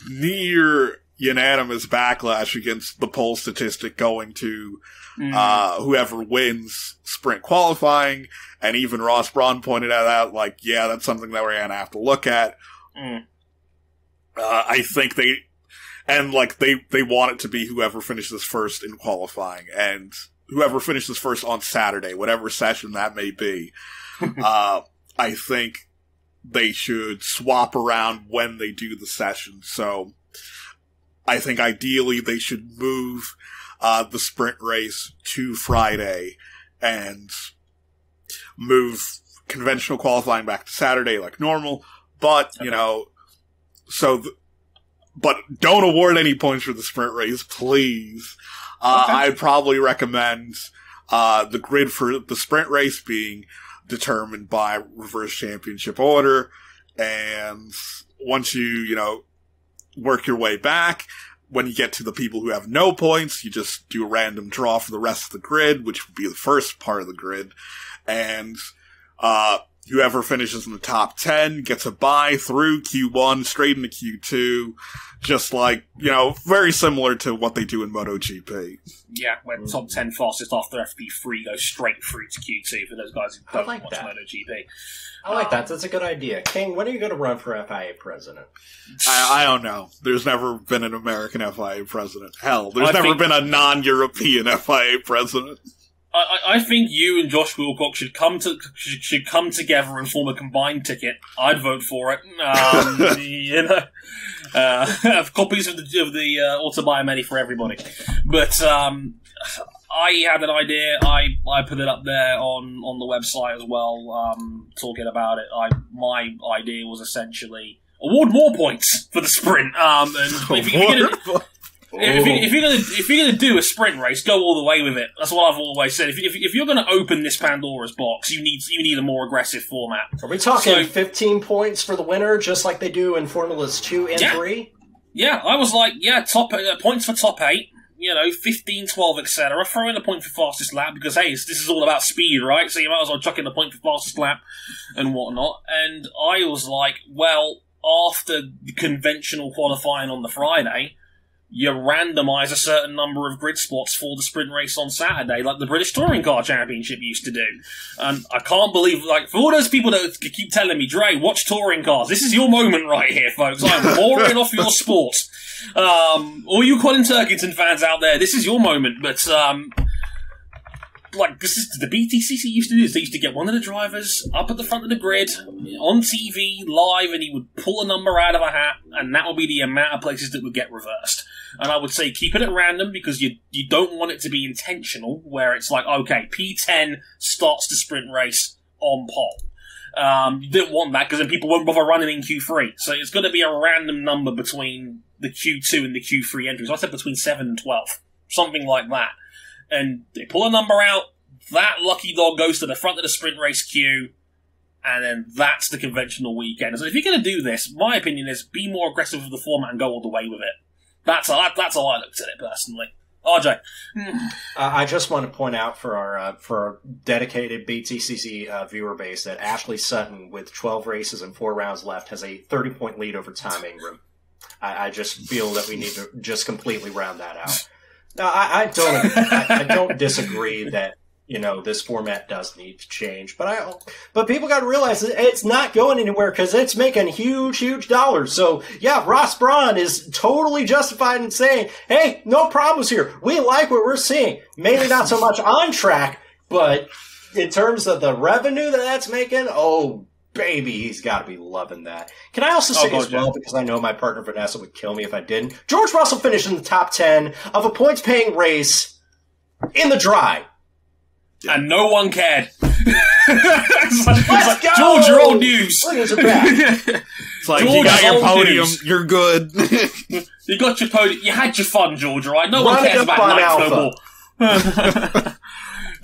near unanimous backlash against the poll statistic going to whoever wins sprint qualifying, and even Ross Braun pointed out, like, yeah, that's something that we're gonna have to look at. I think they want it to be whoever finishes first in qualifying, and whoever finishes first on Saturday, whatever session that may be. I think they should swap around when they do the session. So I think ideally they should move the sprint race to Friday and move conventional qualifying back to Saturday like normal. But, you know, but don't award any points for the sprint race, please. I'd probably recommend the grid for the sprint race being determined by reverse championship order. And once you know, work your way back, when you get to the people who have no points, you just do a random draw for the rest of the grid, which would be the first part of the grid. And whoever finishes in the top 10 gets a bye through Q1 straight into Q2, just like, you know, very similar to what they do in MotoGP. Yeah, when top 10 fastest after FP3 go straight through to Q2 for those guys who don't watch MotoGP. I like that. That's a good idea. King, when are you going to run for FIA president? I don't know. There's never been an American FIA president. Hell, there's never been a non-European FIA president. I think you and Josh Wilcox should come together and form a combined ticket. I'd vote for it. You know, have copies of the Autobiomedi for everybody. But I had an idea. I put it up there on the website as well. Talking about it, my idea was essentially award more points for the sprint. And if you're gonna do a sprint race, go all the way with it. That's what I've always said. If you're gonna open this Pandora's box, you need a more aggressive format. Are we talking 15 points for the winner, just like they do in Formulas 2 and 3? Yeah, I was like, top points for top 8. You know, 15, 12, etc. Throw in a point for fastest lap because hey, this is all about speed, right? So you might as well chuck in a point for fastest lap and whatnot. And I was like, well, after the conventional qualifying on the Friday, you randomise a certain number of grid spots for the sprint race on Saturday, like the British Touring Car Championship used to do. And I can't believe, like, for all those people that keep telling me, Dre, watch touring cars, this is your moment right here, folks. I'm pouring off your sport. All you Colin Turkington fans out there, this is your moment. But, like, this is the BTCC used to do this. They used to get one of the drivers up at the front of the grid, on TV, live, and he would pull a number out of a hat, and that would be the amount of places that would get reversed. And I would say keep it at random because you don't want it to be intentional, where it's like, okay, P10 starts the sprint race on pole. You don't want that because then people won't bother running in Q3. So it's got to be a random number between the Q2 and the Q3 entries. I said between 7 and 12. Something like that. And they pull a number out, that lucky dog goes to the front of the sprint race queue, and then that's the conventional weekend. So if you're going to do this, my opinion is be more aggressive with the format and go all the way with it. That's how I looked at it personally. RJ. I just want to point out for our dedicated BTCC viewer base that Ashley Sutton, with 12 races and 4 rounds left, has a 30-point lead over Tom Ingram. I just feel that we need to just completely round that out. No, I don't disagree that, you know, this format does need to change, but people got to realize it's not going anywhere because it's making huge dollars. So yeah, Ross Braun is totally justified in saying, hey, no problems here. We like what we're seeing. Maybe not so much on track, but in terms of the revenue that's making, oh baby, he's got to be loving that. Can I also say as well, because I know my partner Vanessa would kill me if I didn't, George Russell finished in the top 10 of a points-paying race in the dry. And no one cared. it's like George, you're old news. It's like, George, you got your podium, news. You're good. You got your podium. You had your fun, George, all right? No one cares about night snowball.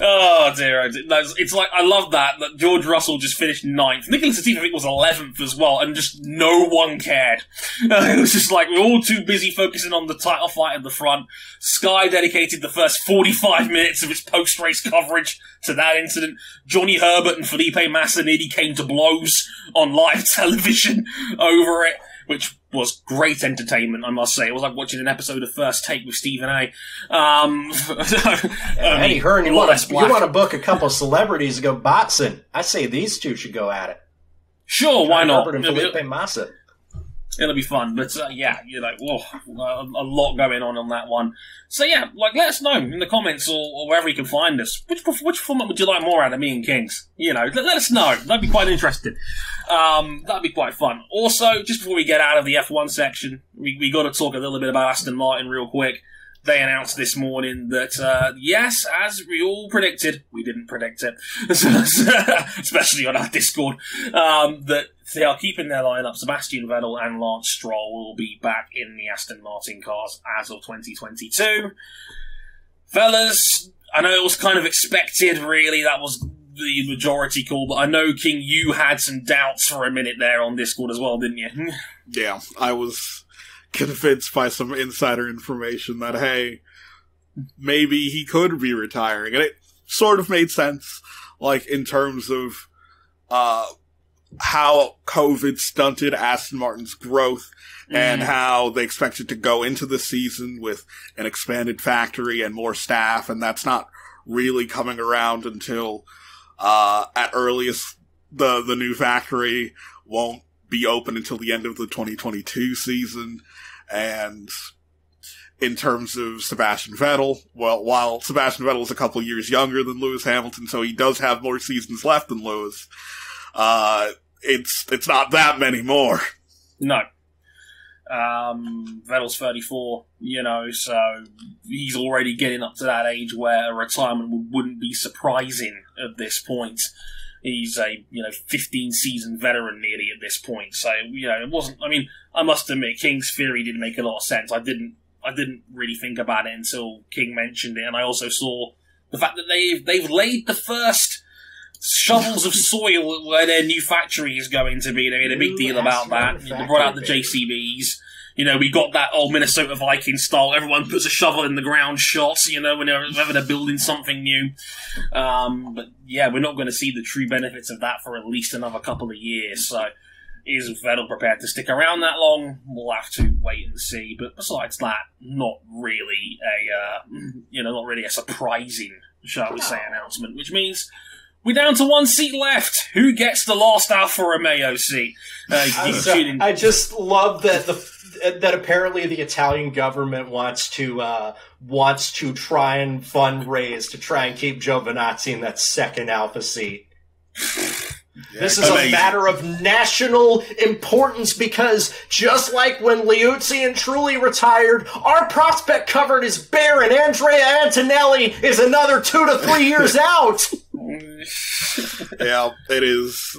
Oh dear, it's like, I love that George Russell just finished 9th. Nicholas Latifi, I think, was 11th as well, and just no one cared. It was just like, we're all too busy focusing on the title fight at the front. Sky dedicated the first 45 minutes of its post-race coverage to that incident. Johnny Herbert and Felipe Massa nearly came to blows on live television over it, which was great entertainment, I must say. It was like watching an episode of First Take with Stephen A. Eddie Hearn, you want to book a couple of celebrities to go boxing. I say these two should go at it. Sure, why not? Herbert and Felipe Massa. It'll be fun, but yeah, whoa, a lot going on that one. So yeah, let us know in the comments or wherever you can find us. Which format would you like more out of me and Kings? Let us know. That'd be quite interesting. That'd be quite fun. Also, just before we get out of the F1 section, we got to talk a little bit about Aston Martin real quick. They announced this morning that, yes, as we all predicted, we didn't predict it, especially on our Discord, that they are keeping their lineup. Sebastian Vettel and Lance Stroll will be back in the Aston Martin cars as of 2022. Fellas, I know it was kind of expected, really. That was the majority call, but I know, King, you had some doubts for a minute there on Discord as well, didn't you? Yeah, I was convinced by some insider information that, hey, maybe he could be retiring. And it sort of made sense, in terms of how COVID stunted Aston Martin's growth and how they expected to go into the season with an expanded factory and more staff, and that's not really coming around until at earliest the new factory won't be open until the end of the 2022 season. And in terms of Sebastian Vettel, well, while Sebastian Vettel is a couple years younger than Lewis Hamilton, so he does have more seasons left than Lewis, it's not that many more. No. Vettel's 34, so he's already getting up to that age where a retirement wouldn't be surprising at this point. He's a, 15-season veteran nearly at this point. So, it wasn't, I must admit, King's theory did make a lot of sense. I didn't really think about it until King mentioned it, and I also saw the fact that they've laid the first shovels of soil where their new factory is going to be. They made a big deal about that. They brought out the JCBs. We got that old Minnesota Viking style. Everyone puts a shovel in the ground shot, whenever they're building something new. But yeah, we're not going to see the true benefits of that for at least another couple of years. So, is Vettel prepared to stick around that long? We'll have to wait and see. But besides that, not really a surprising, shall we say, announcement. Which means we're down to one seat left. Who gets the last Alfa Romeo seat? I just love that apparently the Italian government wants to try and fundraise to try and keep Giovinazzi in that second Alpha seat. This is a matter of national importance because just like when Liuzzi and Trulli retired, our prospect cupboard is bare and Andrea Antonelli is another 2 to 3 years out. Yeah, it is.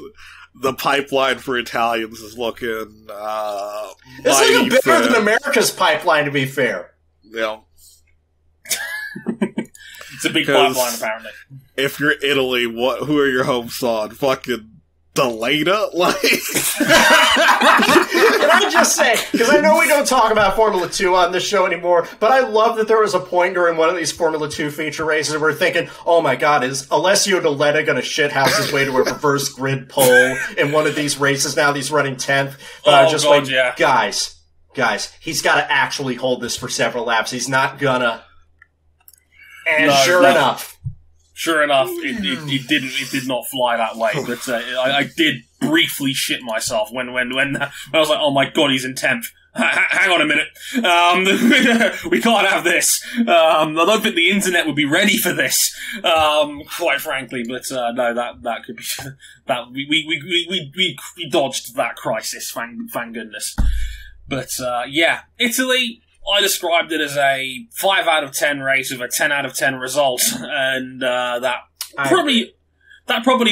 The pipeline for Italians is looking it's even bigger than America's pipeline, to be fair. Yeah. It's a big pipeline, apparently. If you're Italy, who are your hopes on? Fucking Delata? Can I just say, because I know we don't talk about Formula 2 on this show anymore, but I love that there was a point during one of these Formula 2 feature races where we're thinking, oh my god, is Alessio Delata going to shithouse his way to a reverse grid pole in one of these races now that he's running 10th? But I just yeah. Guys, he's got to actually hold this for several laps. He's not gonna. And sure enough, it did not fly that way. But I did briefly shit myself when I was like, oh my god, he's in 10th. Hang on a minute. We can't have this. I don't think the internet would be ready for this, quite frankly. But no, that could be that we dodged that crisis. Thank goodness. But yeah, Italy. I described it as a 5 out of 10 race with a 10 out of 10 result, and that probably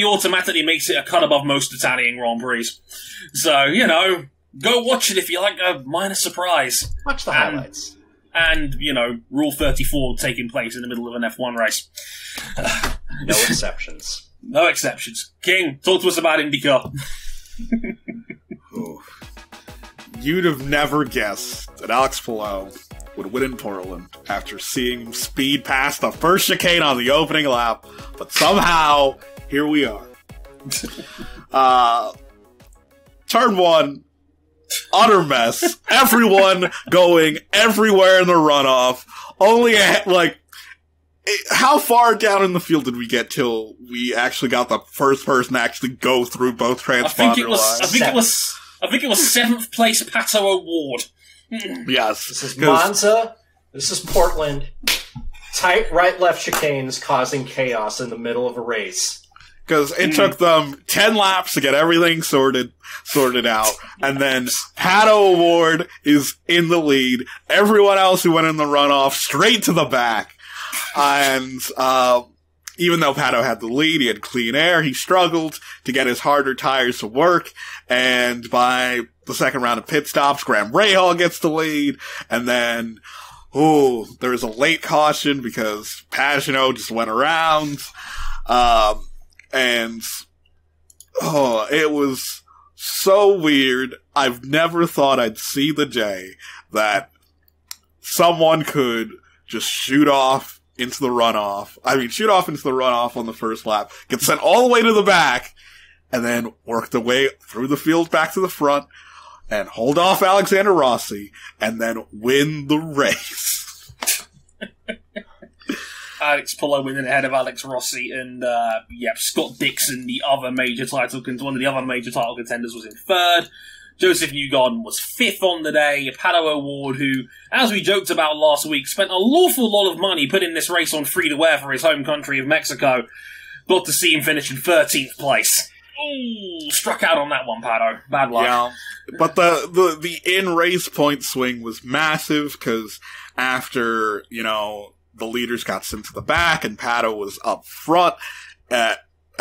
automatically makes it a cut above most Italian Grand Prix. So, go watch it if you like a minor surprise. Watch the highlights. And, Rule 34 taking place in the middle of an F1 race. No exceptions. No exceptions. King, talk to us about IndyCar. You'd have never guessed that Alex Palou would win in Portland after seeing him speed past the first chicane on the opening lap, but somehow, here we are. Turn 1, utter mess. Everyone going everywhere in the runoff. Only, how far down in the field did we get till we actually got the first person to actually go through both transponder lines? I think it was I think it was 7th place Pato O'Ward. Yes. This is Monza. This is Portland. Tight right-left chicanes causing chaos in the middle of a race. Because it took them 10 laps to get everything sorted out. And then Pato O'Ward is in the lead. Everyone else who went in the runoff straight to the back. And even though Pato had the lead, he had clean air, he struggled to get his harder tires to work. And by the second round of pit stops, Graham Rahal gets the lead. And then, there was a late caution because Pagenaud just went around. It was so weird. I've never thought I'd see the day that someone could just shoot off into the runoff on the first lap, get sent all the way to the back, and then work their way through the field back to the front, and hold off Alexander Rossi, and then win the race. Alex Palou winning ahead of Alex Rossi, and Scott Dixon, one of the other major title contenders, was in 3rd. Joseph Newgarden was 5th on the day. Pato O'Ward, who, as we joked about last week, spent an awful lot of money putting this race on free-to-wear for his home country of Mexico, got to see him finish in 13th place. Ooh, struck out on that one, Pato. Bad luck. Yeah, but the in-race point swing was massive, because after, the leaders got sent to the back and Pato was up front at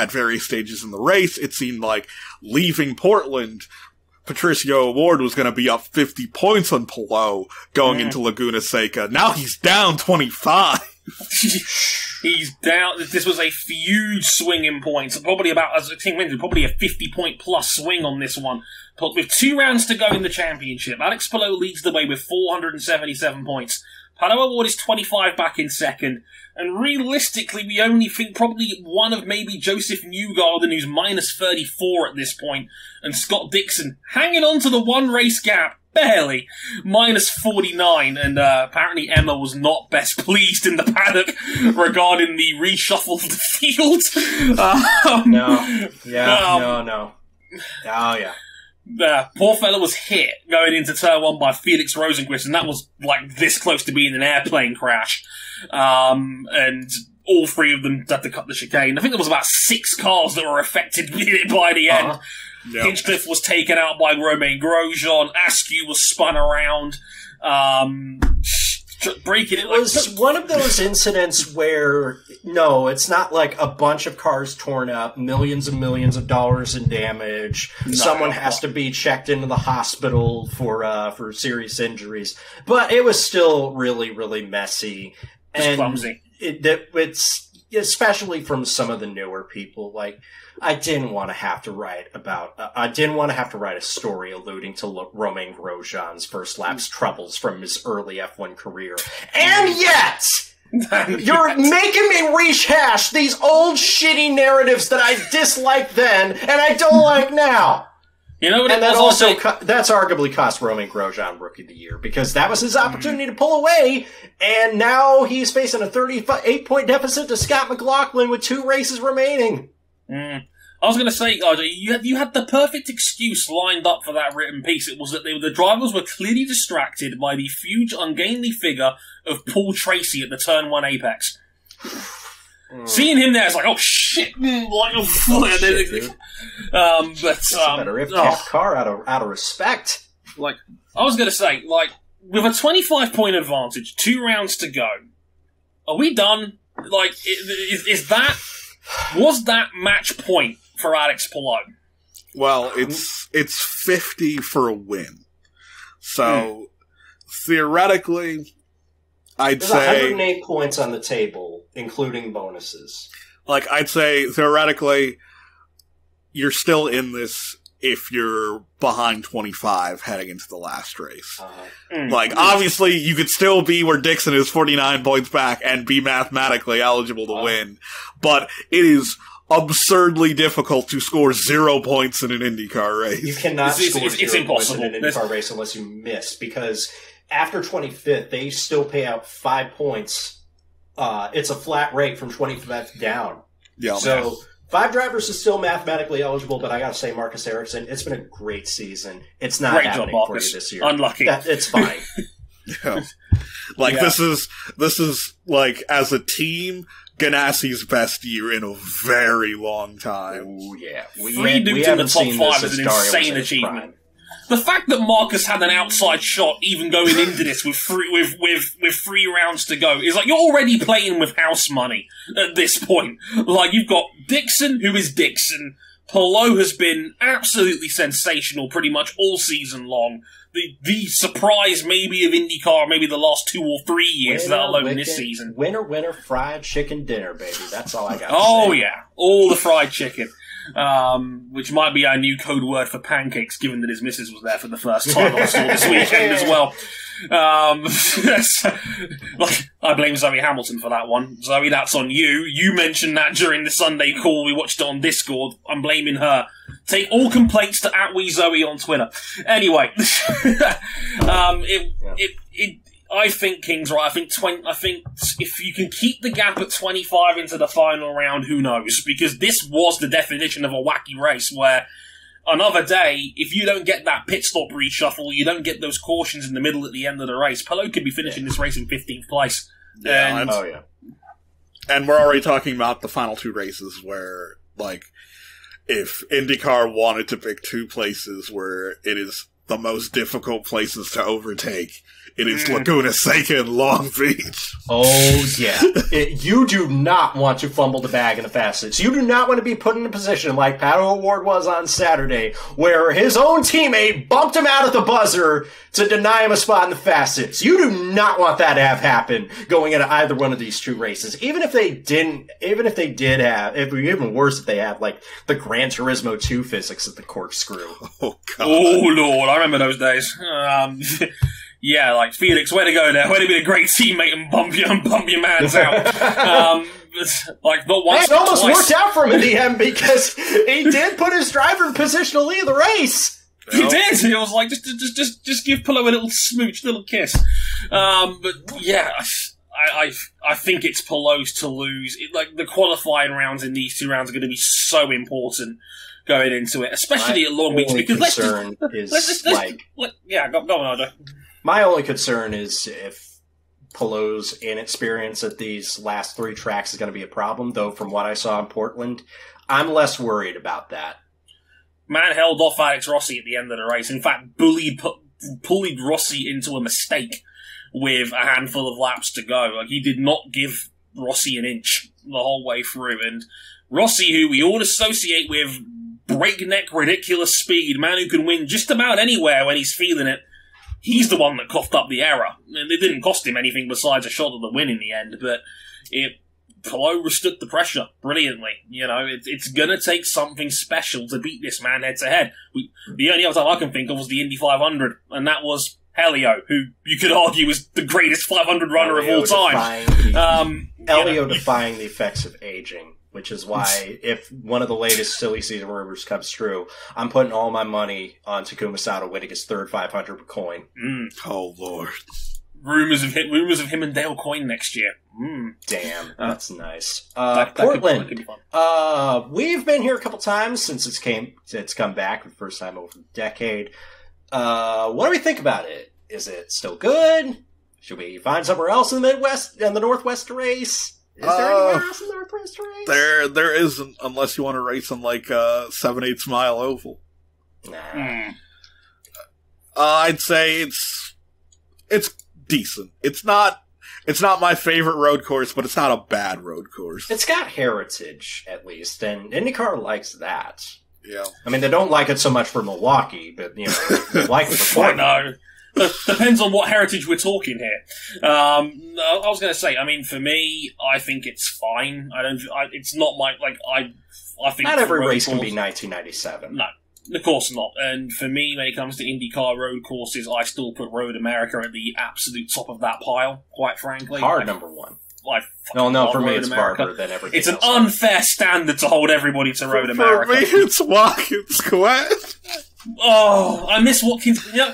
various stages in the race, it seemed like leaving Portland, Patricio O'Ward was going to be up 50 points on Palou going into Laguna Seca. Now he's down 25. He's down. This was a huge swing in points. Probably about, as a team mentioned, probably a 50-point plus swing on this one. But with 2 rounds to go in the championship, Alex Palou leads the way with 477 points. Pato O'Ward is 25 back in 2nd. And realistically, we only think probably one of maybe Joseph Newgarden, who's minus 34 at this point, and Scott Dixon hanging on to the 1 race gap, barely, minus 49. And apparently Emma was not best pleased in the paddock regarding the reshuffled field. No. Oh, yeah. Poor fella was hit going into turn 1 by Felix Rosenquist, and that was like this close to being an airplane crash. And all 3 of them had to cut the chicane. I think there was about 6 cars that were affected by the end. Yep. Hinchcliffe was taken out by Romain Grosjean. Askew was spun around. Breaking it. It was one of those incidents where, no, it's not like a bunch of cars torn up, millions and millions of dollars in damage. Someone has to be checked into the hospital for serious injuries. But it was still really, really messy. And clumsy. It's especially from some of the newer people. Like, I didn't want to have to write a story alluding to Romain Grosjean's first lap's troubles from his early F1 career. And yet, you're making me rehash these old shitty narratives that I disliked then and I don't like now. You know what? And that's arguably cost Romain Grosjean Rookie of the Year, because that was his opportunity to pull away, and now he's facing a 38-point deficit to Scott McLaughlin with 2 races remaining. I was going to say, RJ, you had the perfect excuse lined up for that written piece. It was that the drivers were clearly distracted by the huge, ungainly figure of Paul Tracy at the Turn 1 apex. Seeing him there, it's like, oh shit! Shit, better if car out of respect. Like, I was going to say, like, with a 25-point advantage, 2 rounds to go, are we done? Like, was that match point for Alex Palou? Well, it's 50 for a win. So, theoretically, I'd say 108 points on the table, including bonuses. Like, I'd say, theoretically, you're still in this if you're behind 25 heading into the last race. Like, obviously, you could still be where Dixon is 49 points back and be mathematically eligible to win. But it is absurdly difficult to score 0 points in an IndyCar race. You cannot score 0 points in an IndyCar race unless you miss, because after 25th, they still pay out 5 points. It's a flat rate from 25th down. Yeah, so 5 drivers is still mathematically eligible, but I got to say, Marcus Ericsson, it's been a great season. It's not happening for you this year. Unlucky. It's fine. Yeah. This is like, as a team, Ganassi's best year in a very long time. Oh, yeah. Three dudes in the top 5 is an insane achievement. Prime. The fact that Marcus had an outside shot even going into this with 3 rounds to go is like, you're already playing with house money at this point. Like, you've got Dixon, who is Dixon. Polo has been absolutely sensational pretty much all season long. The surprise maybe of IndyCar, maybe the last 2 or 3 years, let alone this season. Winner, fried chicken dinner, baby. That's all I got to say. Oh, yeah. All the fried chicken. Which might be our new code word for pancakes, given that his missus was there for the first time I saw this weekend as well. I blame Zoe Hamilton for that one. Zoe, that's on you. You mentioned that during the Sunday call. We watched it on Discord. I'm blaming her. Take all complaints to @WeZoe on Twitter. Anyway, I think King's right. I think if you can keep the gap at 25 into the final round, who knows? Because this was the definition of a wacky race where another day, if you don't get that pit stop reshuffle, you don't get those cautions in the middle at the end of the race, Pelot could be finishing this race in 15th place. Yeah, yeah. And we're already talking about the final 2 races where, like, if IndyCar wanted to pick 2 places where it is the most difficult places to overtake, it is Laguna Seca and Long Beach. Oh, yeah. You do not want to fumble the bag in the fastest. You do not want to be put in a position like Pato O'Ward was on Saturday, where his own teammate bumped him out at the buzzer to deny him a spot in the fastest. You do not want that to have happen going into either one of these 2 races. Even if they worse if they have, like, the Gran Turismo 2 physics at the corkscrew. Oh, God. Oh, Lord. I remember those days. Yeah, like, Felix, way to go there. Way to be a great teammate and bump your mans out. Like, not once, it almost twice. worked out for him in the end because he did put his driver in position to lead the race. He did. He was like, just give Pillow a little smooch, little kiss. But yeah, I think it's Pillow's to lose. Like, the qualifying rounds in these 2 rounds are going to be so important going into it, especially at Long Beach. Because let's just go on, Odo. My only concern is if Pillow's inexperience at these last 3 tracks is going to be a problem, though from what I saw in Portland, I'm less worried about that. Man held off Alex Rossi at the end of the race. In fact, bullied Rossi into a mistake with a handful of laps to go. Like, he did not give Rossi an inch the whole way through. And Rossi, who we all associate with breakneck, ridiculous speed, man who can win just about anywhere when he's feeling it, he's the one that coughed up the error. And it didn't cost him anything besides a shot at the win in the end, but Pelot withstood the pressure brilliantly. You know, it's gonna take something special to beat this man head to head. The only other time I can think of was the Indy 500, and that was Helio, who you could argue is the greatest 500 runner of all time. Helio defying the effects of aging. Which is why, if one of the latest silly season rumors comes true, I'm putting all my money on Takuma Sato winning his 3rd 500 coin. Oh, Lord. Rumors of him and Dale Coyne next year. Damn, that's nice. That Portland. could be fun. We've been here a couple times since it's come back for the first time over a decade. What do we think about it? Is it still good? Should we find somewhere else in the Midwest and the Northwest to race? Is there anywhere else in the Northwest to race? There isn't, unless you want to race on, like, 7/8 mile oval. Nah. I'd say it's decent. It's not my favorite road course, but it's not a bad road course. It's got heritage, at least, and IndyCar likes that. Yeah. I mean, they don't like it so much for Milwaukee, but, you know, they like it for Portland. Depends on what heritage we're talking here. I was going to say, I mean, for me, I think it's fine. It's not my, like, I think... Not every race can be 1997. No, of course not. And for me, when it comes to IndyCar road courses, I still put Road America at the absolute top of that pile, quite frankly. Number 1. No, for me Road it's America. Barber than everything It's an else. unfair standard to hold everybody to Road America. For me, it's Watkins Glen. Oh, I miss Watkins. Yeah,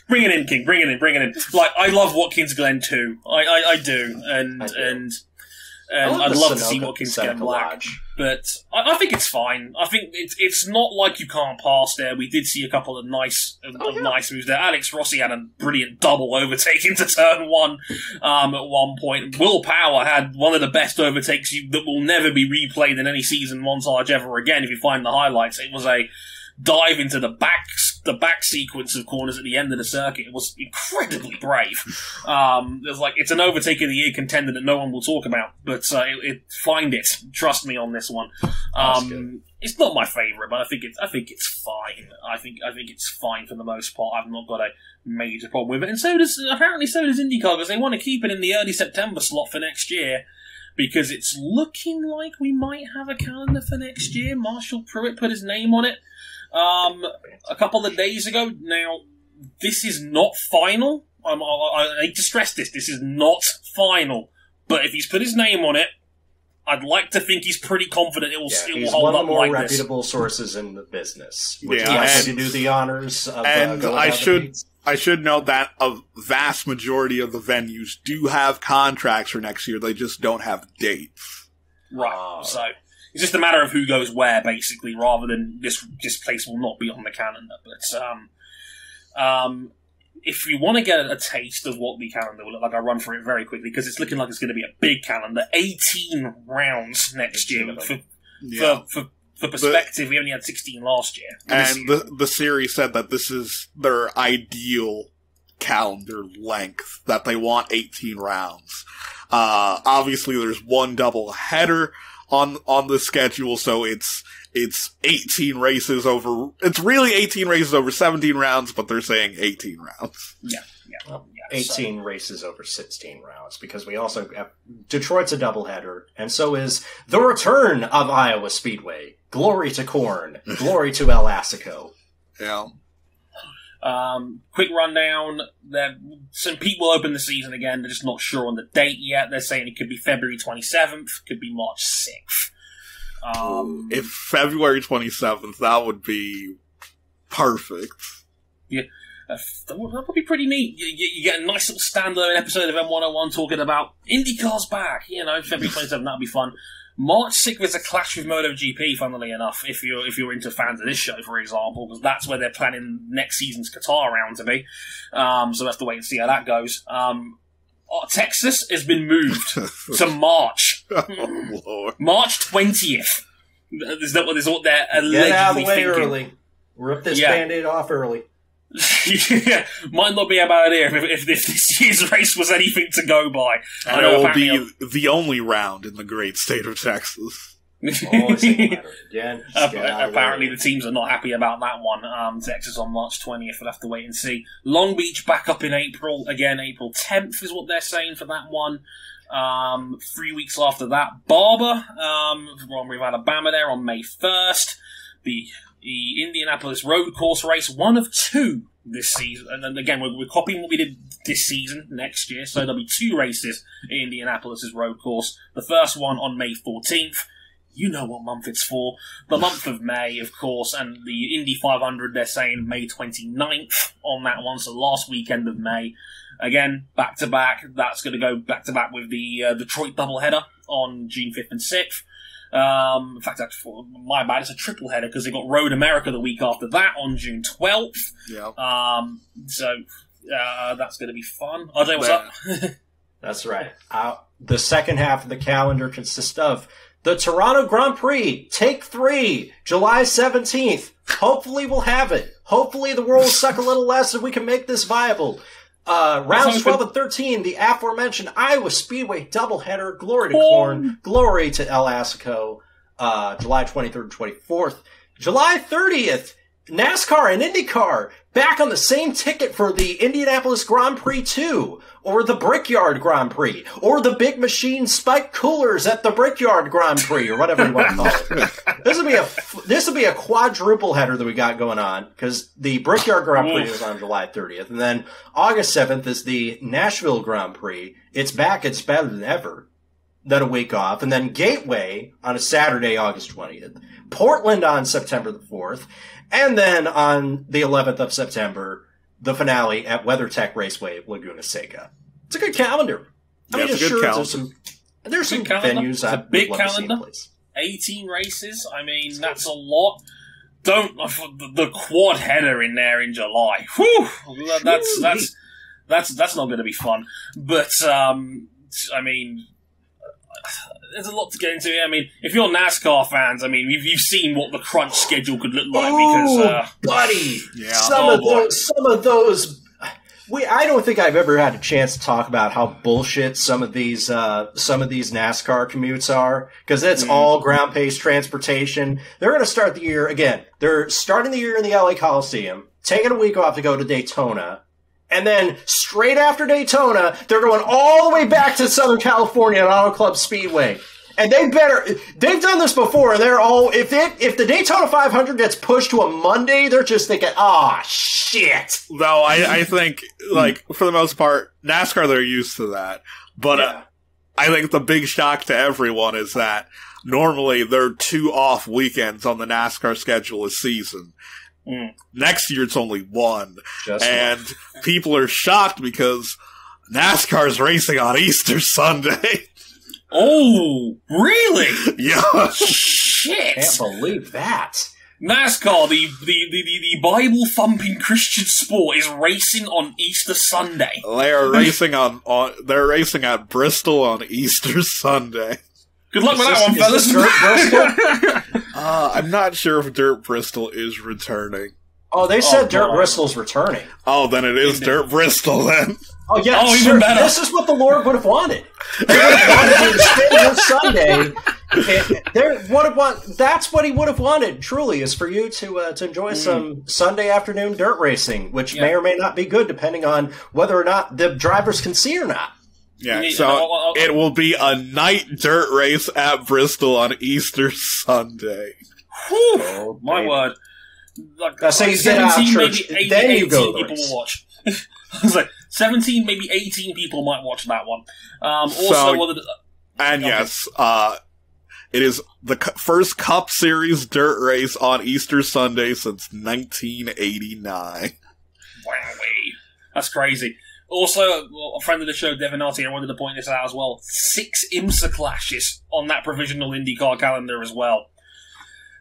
bring it in, King. Bring it in. Like, I love Watkins Glen too. I do, and I'd love to see Watkins Glen black. But I think it's fine. I think it's not like you can't pass there. We did see a couple of nice moves there. Alex Rossi had a brilliant double overtake into turn one at one point. Will Power had one of the best overtakes that will never be replayed in any season montage ever again. If you find the highlights, it was a dive into the back sequence of corners at the end of the circuit. It was incredibly brave. It's an overtake of the year contender that no one will talk about, but find it. Trust me on this one. It's not my favourite, but I think it's fine. I think it's fine for the most part. I've not got a major problem with it, and so does IndyCar, because they want to keep it in the early September slot for next year. Because it's looking like we might have a calendar for next year. Marshall Pruitt put his name on it a couple of days ago. Now, this is not final. I need to stress this. This is not final. But if he's put his name on it, I'd like to think he's pretty confident it will hold up like this. He's one of the more reputable sources in the business. Would you like to do the honors of I should note that a vast majority of the venues do have contracts for next year. They just don't have dates. Right. So it's just a matter of who goes where, basically, rather than this place will not be on the calendar. But if you want to get a taste of what the calendar will look like, I'll run through it very quickly because it's looking like it's going to be a big calendar. 18 rounds next year. For perspective, we only had 16 last year. And the series said that this is their ideal calendar length, that they want 18 rounds. Obviously, there's one double header on the schedule, so it's 18 races over... It's really 18 races over 17 rounds, but they're saying 18 rounds. Yeah. 18 races over 16 rounds, because we also have Detroit's a doubleheader, and so is the return of Iowa Speedway. Glory to Corn. Glory to El Assico. Yeah. Quick rundown. Some people open the season again. They're just not sure on the date yet. They're saying it could be February 27th, could be March 6th. If February 27th, that would be perfect. Yeah. That would be pretty neat. You get a nice little standalone episode of M101 talking about IndyCar's back. February 27th, that'd be fun. March 6th is a clash with MotoGP, funnily enough, if you're into fans of this show, for example, because that's where they're planning next season's Qatar round to be. So we'll have to wait and see how that goes. Texas has been moved to March. Oh, Lord. March 20th. Is what they're allegedly Get out of the way thinking. Early. Rip this Band-Aid off early. Yeah, might not be a bad idea if this year's race was anything to go by. And it will be the only round in the great state of Texas. Apparently the teams are not happy about that one. Texas on March 20th, we'll have to wait and see. Long Beach back up in April. Again, April 10th is what they're saying for that one. 3 weeks after that, Barber, we've Alabama there on May 1st. The Indianapolis road course race, one of two this season. And then again, we're copying what we did this season next year. So there'll be two races in Indianapolis' road course. The first one on May 14th. You know what month it's for. The month of May, of course. And the Indy 500, they're saying May 29th on that one. So last weekend of May. Again, back-to-back. That's going to go back-to-back with the Detroit doubleheader on June 5th and 6th. In fact, my bad, it's a triple header because they got Road America the week after that on June 12th. Yeah. So that's going to be fun. I'll tell you what's up. That's right. The second half of the calendar consists of the Toronto Grand Prix, Take 3, July 17th. Hopefully we'll have it. Hopefully the world will suck a little less and we can make this viable. Rounds 12 and 13, the aforementioned Iowa Speedway doubleheader, glory to Corn, glory to El Assico, July 23rd and 24th. July 30th, NASCAR and IndyCar back on the same ticket for the Indianapolis Grand Prix 2, or the Brickyard Grand Prix, or the Big Machine Spike Coolers at the Brickyard Grand Prix, or whatever you want to call it. This will be a quadruple header that we got going on, because the Brickyard Grand Prix is on July 30th, and then August 7th is the Nashville Grand Prix. It's back, it's better than ever. Then a week off, and then Gateway on a Saturday, August 20th. Portland on September the 4th. And then on the 11th of September, the finale at WeatherTech Raceway, Laguna Seca. It's a good calendar. I mean, it's a good calendar. There's some venues I'd big love to see in calendar. place. 18 races. I mean, that's a lot. The quad header in there in July. Whew! That's not going to be fun. But I mean, there's a lot to get into here. I mean, if you're NASCAR fans, I mean, you've seen what the crunch schedule could look like because, buddy, yeah, some of those. I don't think I've ever had a chance to talk about how bullshit some of these NASCAR commutes are, because it's all ground-based transportation. They're going to start the year again. They're starting the year in the LA Coliseum, taking a week off to go to Daytona, and then straight after Daytona, they're going all the way back to Southern California at Auto Club Speedway. And they've done this before, and they're all, if the Daytona 500 gets pushed to a Monday, they're just thinking, shit. Though I think, like, for the most part, NASCAR, they're used to that. But I think the big shock to everyone is that normally there are 2 off weekends on the NASCAR schedule a season. Next year it's only 1. And people are shocked because NASCAR's racing on Easter Sunday. Oh, really? Yeah. Shit. Can't believe that. NASCAR, the Bible-thumping Christian sport, is racing on Easter Sunday. They are racing they're racing at Bristol on Easter Sunday. Good luck with that one, fellas. I'm not sure if Dirt Bristol is returning. Oh, they said Dirt Bristol's returning. Oh, then it is Dirt Bristol then. Oh, yeah, even better. This is what the Lord would have wanted. They would have wanted you to spend your Sunday. That's what he would have wanted, truly, is for you to enjoy some Sunday afternoon dirt racing, which may or may not be good, depending on whether or not the drivers can see or not. Yeah, so it will be a night dirt race at Bristol on Easter Sunday. Whew, oh, my word. Like 17, maybe 18, then you go people will watch. I was like, 17, maybe 18 people might watch that one. It is the first Cup Series dirt race on Easter Sunday since 1989. Wowee. That's crazy. Also, a friend of the show, Devin Artie, I wanted to point this out as well. 6 IMSA clashes on that provisional IndyCar calendar as well.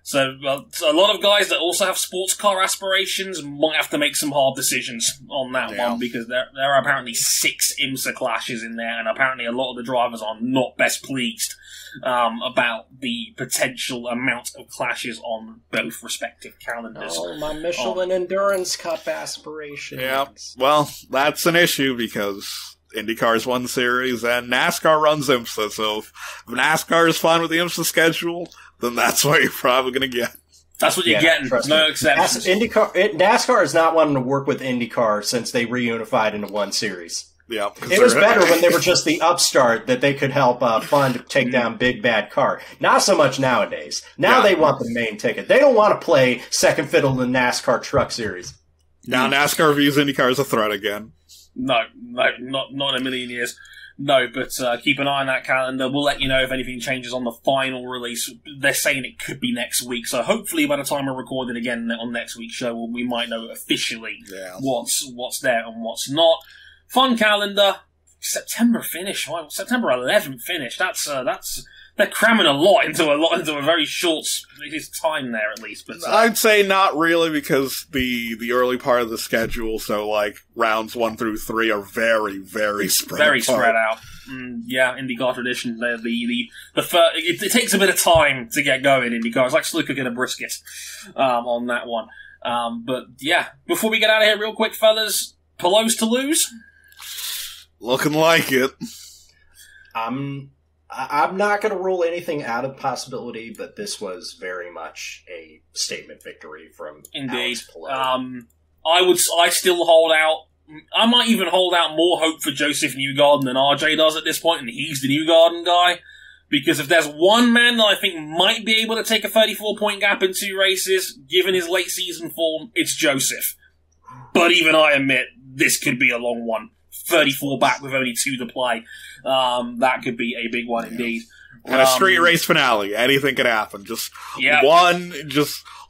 So a lot of guys that also have sports car aspirations might have to make some hard decisions on that one, because there are apparently 6 IMSA clashes in there, and apparently a lot of the drivers are not best pleased about the potential amount of clashes on both respective calendars. Oh, my Michelin Endurance Cup aspirations. Yeah, well, that's an issue because IndyCar's one series and NASCAR runs IMSA, so if NASCAR is fine with the IMSA schedule, then that's what you're probably going to get. That's what you're getting. No exceptions. NASCAR is not wanting to work with IndyCar since they reunified into one series. Yeah, it was better when they were just the upstart that they could help fund to take down big bad car. Not so much nowadays. Now they want the main ticket. They don't want to play second fiddle in the NASCAR Truck Series. Now NASCAR views IndyCar as a threat again. No, not in a million years. No, but keep an eye on that calendar. We'll let you know if anything changes on the final release. They're saying it could be next week, so hopefully by the time we're recording again on next week's show, we might know officially what's there and what's not. Fun calendar. September finish. Well, September 11th finish. That's they're cramming a lot into a very short time there, at least. But I'd say not really, because the early part of the schedule, so like rounds 1 through 3, are very, very spread apart. Spread out. IndyCar tradition. It takes a bit of time to get going. IndyCar, it's like slow cooking a brisket on that one. But yeah, before we get out of here, real quick, fellas, Pelos to lose. Looking like it. I'm not going to rule anything out of possibility, but this was very much a statement victory from Alex Palou. I still hold out. I might even hold out more hope for Joseph Newgarden than RJ does at this point, and he's the Newgarden guy. Because if there's one man that I think might be able to take a 34-point gap in 2 races, given his late season form, it's Joseph. But even I admit, this could be a long one. 34 back with only 2 to play. That could be a big one indeed. And a street race finale. Anything could happen. Just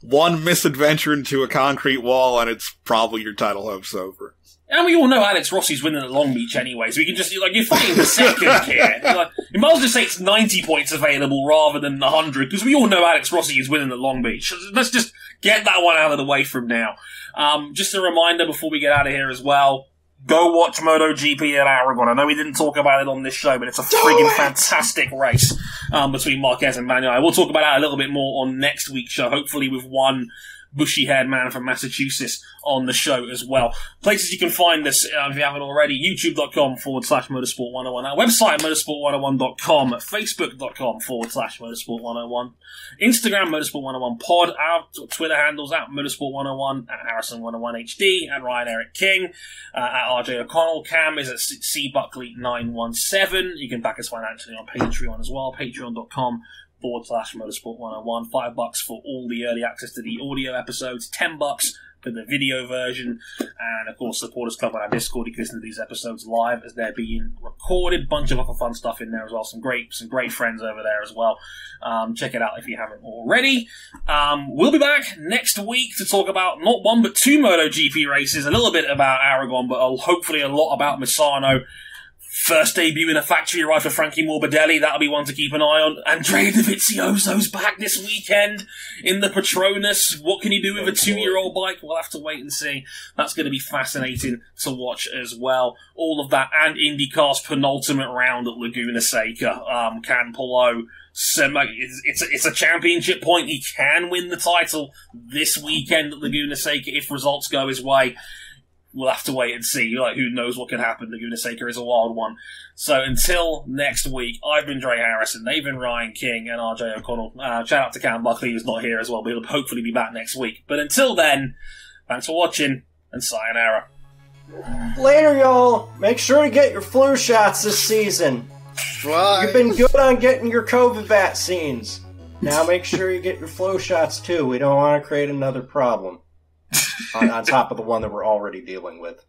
one misadventure into a concrete wall, and it's probably your title hopes over. And we all know Alex Rossi's winning at Long Beach anyway, so we can just, like, you're fighting the second here. Like, you might as well just say it's 90 points available rather than 100, because we all know Alex Rossi is winning at Long Beach. Let's just get that one out of the way from now. Just a reminder before we get out of here as well, go watch MotoGP at Aragon. I know we didn't talk about it on this show, but it's a friggin' fantastic race between Marquez and Bagnaia. We'll talk about that a little bit more on next week's show, hopefully with one bushy-haired man from Massachusetts on the show as well. Places you can find this, if you haven't already, youtube.com/motorsport101, our website, motorsport101.com, facebook.com/motorsport101, Instagram, motorsport101pod, our Twitter handles at motorsport101, at Harrison101HD, at Ryan Eric King, at RJ O'Connell. Cam is at cbuckley917. You can back us financially on Patreon as well, patreon.com/motorsport101. $5 for all the early access to the audio episodes, $10 for the video version, and of course support us club on our Discord. You can listen to these episodes live as they're being recorded. Bunch of other fun stuff in there as well. Some great friends over there as well. Check it out if you haven't already. We'll be back next week to talk about not one but two MotoGP races. A little bit about Aragon, but hopefully a lot about Misano. First debut in a factory ride for Frankie Morbidelli. That'll be one to keep an eye on. Andrea Dovizioso's back this weekend in the Petronas. What can he do with a 2-year-old bike? We'll have to wait and see. That's going to be fascinating to watch as well. All of that and IndyCar's penultimate round at Laguna Seca. Can Palou... It's a championship point. He can win the title this weekend at Laguna Seca if results go his way. We'll have to wait and see. Like, who knows what can happen? Laguna Seca is a wild one. So until next week, I've been Dre Harrison, they've been Ryan King and RJ O'Connell. Shout out to Cam Buckley, who's not here as well, but he'll hopefully be back next week. But until then, thanks for watching, and sayonara. Later, y'all. Make sure to get your flu shots this season. Right. You've been good on getting your COVID vaccines. Now make sure you get your flu shots, too. We don't want to create another problem. On top of the one that we're already dealing with.